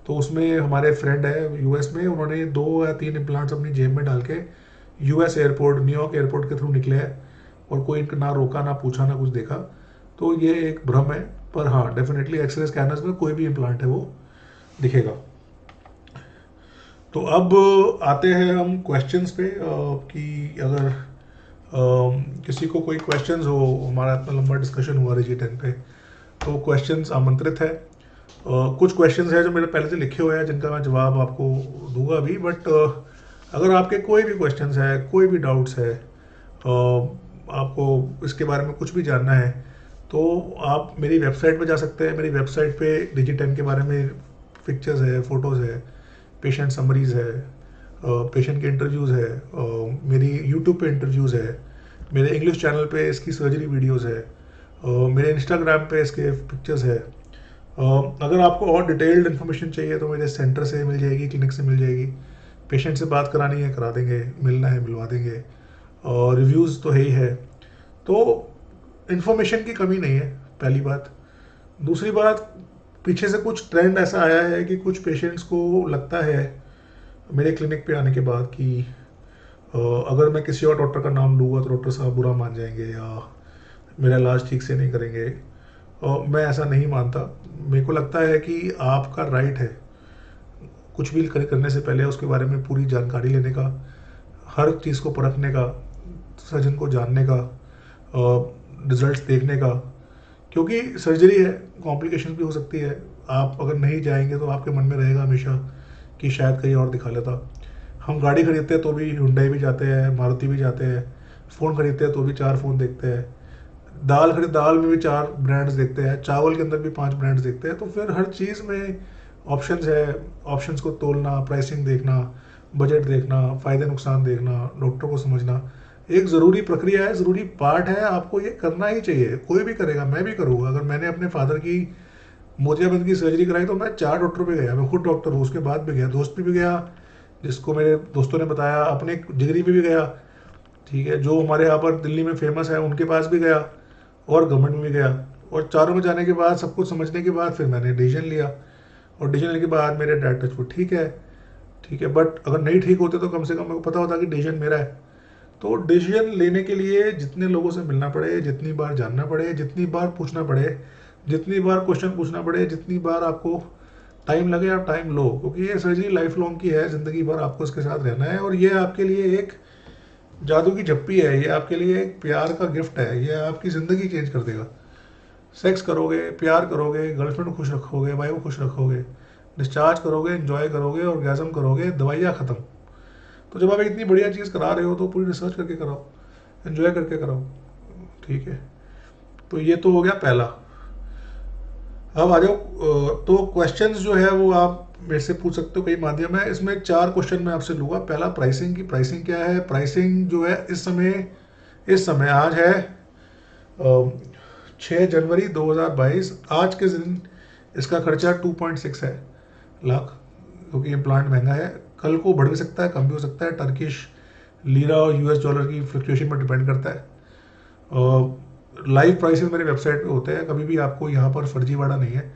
तो उसमें हमारे फ्रेंड है यूएस में, उन्होंने 2 या 3 इम्प्लांट्स अपनी जेब में डाल के यूएस एयरपोर्ट, न्यूयॉर्क एयरपोर्ट के थ्रू निकले हैं और कोई इनका ना रोका, ना पूछा, ना कुछ देखा। तो ये एक भ्रम है, पर हाँ डेफिनेटली एक्सरे स्कैनर्स में कोई भी इम्प्लांट है वो दिखेगा। तो अब आते हैं हम क्वेश्चंस पे कि अगर किसी को कोई क्वेश्चंस हो, हमारा इतना लंबा डिस्कशन हुआ रिजी 10 पे, तो क्वेश्चंस आमंत्रित है। कुछ क्वेश्चंस हैं जो मेरे पहले से लिखे हुए हैं जिनका मैं जवाब आपको दूंगा अभी, बट अगर आपके कोई भी क्वेश्चंस है, कोई भी डाउट्स है, आपको इसके बारे में कुछ भी जानना है, तो आप मेरी वेबसाइट पे जा सकते हैं। मेरी वेबसाइट पे रिजी 10 के बारे में पिक्चर्स है, फोटोज़ है, पेशेंट समरीज है, पेशेंट के इंटरव्यूज़ है, मेरी यूट्यूब पे इंटरव्यूज़ है, मेरे इंग्लिश चैनल पे इसकी सर्जरी वीडियोज़ है, मेरे इंस्टाग्राम पे इसके पिक्चर्स है। अगर आपको और डिटेल्ड इन्फॉर्मेशन चाहिए तो मेरे सेंटर से मिल जाएगी, क्लिनिक से मिल जाएगी। पेशेंट से बात करानी है करा देंगे, मिलना है मिलवा देंगे, और रिव्यूज़ तो है ही है। तो इन्फॉर्मेशन की कमी नहीं है, पहली बात। दूसरी बात, पीछे से कुछ ट्रेंड ऐसा आया है कि कुछ पेशेंट्स को लगता है मेरे क्लिनिक पे आने के बाद कि अगर मैं किसी और डॉक्टर का नाम लूँगा तो डॉक्टर साहब बुरा मान जाएंगे या मेरा इलाज ठीक से नहीं करेंगे, और मैं ऐसा नहीं मानता। मेरे को लगता है कि आपका राइट है कुछ भी करने से पहले उसके बारे में पूरी जानकारी लेने का, हर चीज़ को परखने का, सर्जन को जानने का, रिजल्ट्स देखने का, क्योंकि सर्जरी है, कॉम्प्लिकेशन भी हो सकती है। आप अगर नहीं जाएंगे तो आपके मन में रहेगा हमेशा कि शायद कहीं और दिखा लेता। हम गाड़ी खरीदते हैं तो भी हुंडई भी जाते हैं, मारुति भी जाते हैं। फ़ोन खरीदते हैं तो भी 4 फ़ोन देखते हैं। दाल में भी 4 ब्रांड्स देखते हैं, चावल के अंदर भी 5 ब्रांड्स देखते हैं। तो फिर हर चीज़ में ऑप्शंस है, ऑप्शंस को तोलना, प्राइसिंग देखना, बजट देखना, फ़ायदे नुकसान देखना, डॉक्टर को समझना एक ज़रूरी प्रक्रिया है, ज़रूरी पार्ट है। आपको ये करना ही चाहिए, कोई भी करेगा, मैं भी करूँगा। अगर मैंने अपने फादर की मोतियाबिंद की सर्जरी कराई तो मैं 4 डॉक्टर पे गया, मैं खुद डॉक्टर हूँ, उसके बाद भी गया, दोस्त पे भी गया जिसको मेरे दोस्तों ने बताया, अपने जिगरी पे भी गया, ठीक है, जो हमारे यहाँ पर दिल्ली में फेमस है उनके पास भी गया, और गवर्नमेंट में भी गया। और चारों में जाने के बाद, सब कुछ समझने के बाद फिर मैंने डिसीजन लिया, और डिसीजन लेने के बाद मेरे डैड टचवुड ठीक है, ठीक है। बट अगर नहीं ठीक होते तो कम से कम मेरे को पता होता कि डिसीजन मेरा है। तो डिसीजन लेने के लिए जितने लोगों से मिलना पड़े, जितनी बार जानना पड़े, जितनी बार पूछना पड़े, जितनी बार क्वेश्चन पूछना पड़े, जितनी बार आपको टाइम लगे, आप टाइम लो, क्योंकि ये सर्जरी लाइफ लॉन्ग की है, ज़िंदगी भर आपको इसके साथ रहना है। और ये आपके लिए एक जादू की झप्पी है, ये आपके लिए एक प्यार का गिफ्ट है, ये आपकी ज़िंदगी चेंज कर देगा। सेक्स करोगे, प्यार करोगे, गर्लफ्रेंड को खुश रखोगे, वाइफ को खुश रखोगे, डिस्चार्ज करोगे, एंजॉय करोगे, ऑर्गेज़म करोगे, दवाइयाँ ख़त्म। तो जब आप इतनी बढ़िया चीज़ करा रहे हो तो पूरी रिसर्च करके कराओ, एंजॉय करके कराओ, ठीक है। तो ये तो हो गया पहला। अब आ जाओ, तो क्वेश्चंस जो है वो आप मेरे से पूछ सकते हो, कई माध्यम है इसमें। 4 क्वेश्चन मैं आपसे लूँगा। पहला प्राइसिंग की, प्राइसिंग क्या है। प्राइसिंग जो है इस समय आज है 6 जनवरी 2022, आज के दिन इसका खर्चा 2.6 है लाख, क्योंकि ये प्लांट महंगा है। कल को बढ़ भी सकता है, कम भी हो सकता है, टर्किश लीरा और यूएस डॉलर की फ्लक्चुएशन पर डिपेंड करता है। लाइव प्राइसेस मेरे वेबसाइट पे होते हैं, कभी भी आपको यहाँ पर फर्जीवाड़ा नहीं है।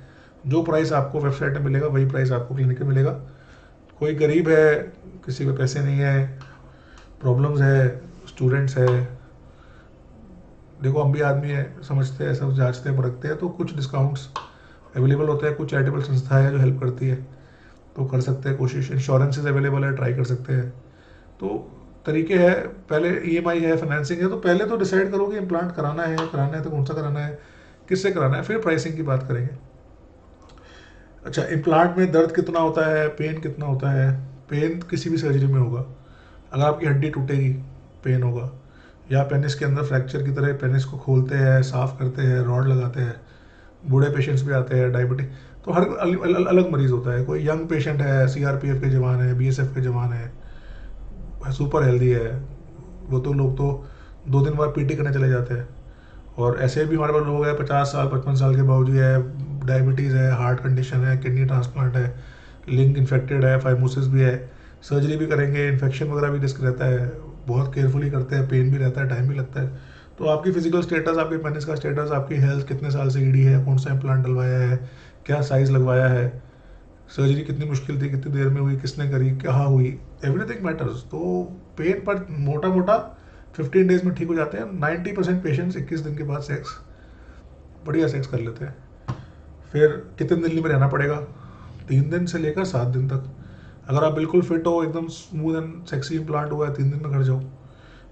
जो प्राइस आपको वेबसाइट में मिलेगा वही प्राइस आपको क्लिनिक में मिलेगा। कोई गरीब है, किसी पे पैसे नहीं है, प्रॉब्लम्स है, स्टूडेंट्स है, देखो हम भी आदमी है, समझते हैं, सब जांचते हैं, परखते हैं, तो कुछ डिस्काउंट्स अवेलेबल होते हैं। कुछ चैरिटेबल संस्था है जो हेल्प करती है, तो कर सकते हैं कोशिश। इंश्योरेंसेज अवेलेबल है, ट्राई कर सकते हैं। तो तरीके हैं, पहले ईएमआई है, फाइनेंसिंग है। तो पहले तो डिसाइड करो कि इम्प्लांट कराना है तो कौन सा कराना है, किससे कराना है, फिर प्राइसिंग की बात करेंगे। अच्छा, इम्प्लांट में दर्द कितना होता है, पेन कितना होता है। पेन किसी भी सर्जरी में होगा। अगर आपकी हड्डी टूटेगी पेन होगा, या पेनिस के अंदर फ्रैक्चर की तरह पेनिस को खोलते हैं, साफ़ करते हैं, रॉड लगाते हैं। बूढ़े पेशेंट्स भी आते हैं, डायबिटिक, तो हर अलग मरीज़ होता है। कोई यंग पेशेंट है, सीआरपीएफ के जवान है, बीएसएफ के जवान है, सुपर हेल्दी है, वो तो लोग तो 2 दिन बाद पीटी करने चले जाते हैं। और ऐसे भी हमारे पास लोग हैं 50 साल 55 साल के बावजूद है, डायबिटीज़ है, हार्ट कंडीशन है, किडनी ट्रांसप्लांट है, लिंग इन्फेक्टेड है, फाइमोसिस भी है, सर्जरी भी करेंगे, इन्फेक्शन वगैरह भी रिस्क रहता है, बहुत केयरफुली करते हैं, पेन भी रहता है, टाइम भी लगता है। तो आपकी फिजिकल स्टेटस, आपके पेनिस का स्टेटस, आपकी हेल्थ, कितने साल से ईडी है, कौन सा इम्प्लांट डलवाया है, क्या साइज़ लगवाया है, सर्जरी कितनी मुश्किल थी, कितनी देर में हुई, किसने करी, कहाँ हुई, एवरीथिंग मैटर्स। तो पेन पर मोटा मोटा 15 डेज में ठीक हो जाते हैं। 90% पेशेंट्स 21 दिन के बाद बढ़िया सेक्स कर लेते हैं। फिर कितने दिल्ली में रहना पड़ेगा, 3 दिन से लेकर 7 दिन तक। अगर आप बिल्कुल फिट हो, एकदम स्मूथ एंड सेक्सी इम्प्लांट हुआ है, 3 दिन में घर जाओ।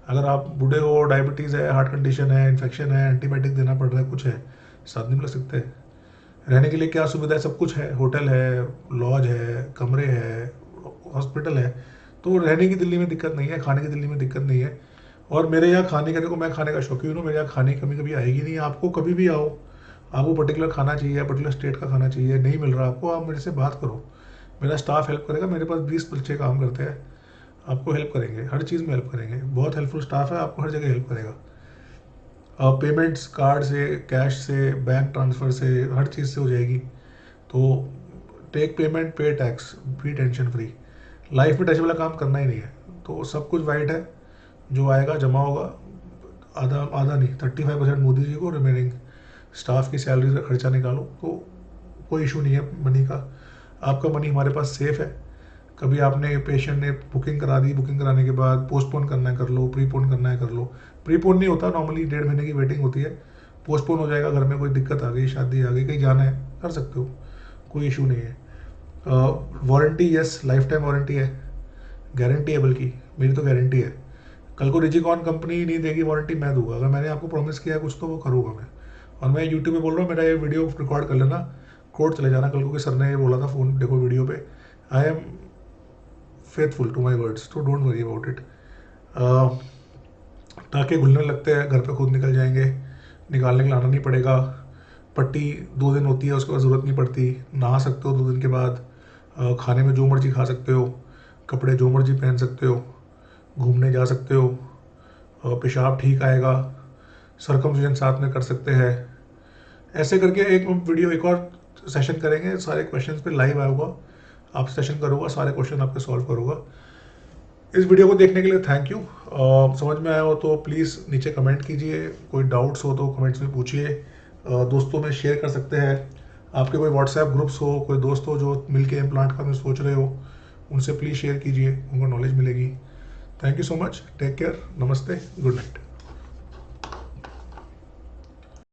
अगर आप बूढ़े हो, डायबिटीज़ है, हार्ट कंडीशन है, इन्फेक्शन है, एंटीबायोटिक देना पड़ रहा है, कुछ है, 7 दिन लग सकते हैं। रहने के लिए क्या सुविधा है, सब कुछ है, होटल है, लॉज है, कमरे है, हॉस्पिटल है। तो रहने की दिल्ली में दिक्कत नहीं है, खाने की दिल्ली में दिक्कत नहीं है। और मेरे यहाँ खाने का, देखो मैं खाने का शौकीन हूँ, मेरे यहाँ खाने की कमी कभी आएगी नहीं। आपको कभी भी आओ, आपको पर्टिकुलर खाना चाहिए, पर्टिकुलर स्टेट का खाना चाहिए, नहीं मिल रहा आपको, आप मेरे से बात करो, मेरा स्टाफ हेल्प करेगा। मेरे पास 20 बच्चे काम करते हैं, आपको हेल्प करेंगे, हर चीज़ में हेल्प करेंगे। बहुत हेल्पफुल स्टाफ है, आपको हर जगह हेल्प करेगा। पेमेंट्स कार्ड से, कैश से, बैंक ट्रांसफ़र से, हर चीज़ से हो जाएगी। तो टेक पेमेंट, पे tax, free, tension free. Life में टच वाला काम करना ही नहीं है। तो सब कुछ वाइट है, जो आएगा जमा होगा। आधा आधा नहीं, 35% मोदी जी को, रिमेनिंग स्टाफ की सैलरी का खर्चा निकालो। तो कोई इशू नहीं है मनी का, आपका मनी हमारे पास सेफ है। कभी आपने पेशेंट ने बुकिंग करा दी, बुकिंग कराने के बाद पोस्टपोन करना है कर लो, प्रीपोन करना है कर लो। प्रीपोन नहीं होता, नॉर्मली 1.5 महीने की वेटिंग होती है। पोस्टपोन हो जाएगा, घर में कोई दिक्कत आ गई, शादी आ गई, कहीं जाना है, कर सकते हो, कोई इशू नहीं है। Warranty yes, life time warranty है, गारंटी है, बल्कि मेरी तो गारंटी है। कल को रिजिकॉन कंपनी नहीं देगी वारंटी, मैं दूंगा। अगर मैंने आपको प्रॉमिस किया है कुछ तो वो करूँगा मैं। और मैं यूट्यूब पे बोल रहा हूँ, मेरा ये वीडियो रिकॉर्ड कर लेना, कोर्ट चले जाना कल को कि सर ने ये बोला था, फ़ोन देखो वीडियो पे। I am faithful to my words, तो डोंट वरी अबाउट इट। टाँके घुलने लगते हैं, घर पे खुद निकल जाएंगे, निकालने के लाना नहीं पड़ेगा। पट्टी 2 दिन होती है, उसके बाद ज़रूरत नहीं पड़ती। नहा सकते हो 2 दिन के बाद, खाने में जो मर्जी खा सकते हो, कपड़े जो मर्जी पहन सकते हो, घूमने जा सकते हो, पेशाब ठीक आएगा, सर्कमसिजन साथ में कर सकते हैं। ऐसे करके एक वीडियो, एक और सेशन करेंगे, सारे क्वेश्चंस पे लाइव आऊँगा, आप सेशन करूँगा, सारे क्वेश्चन आपके सॉल्व करूँगा। इस वीडियो को देखने के लिए थैंक यू। समझ में आया हो तो प्लीज़ नीचे कमेंट कीजिए, कोई डाउट्स हो तो कमेंट्स में पूछिए। दोस्तों में शेयर कर सकते हैं। आपके कोई व्हाट्सएप ग्रुप्स हो, कोई दोस्त हो जो मिलके इम्प्लांट का में सोच रहे हो, उनसे प्लीज़ शेयर कीजिए, उनको नॉलेज मिलेगी। Thank you so much, take care, namaste, good night.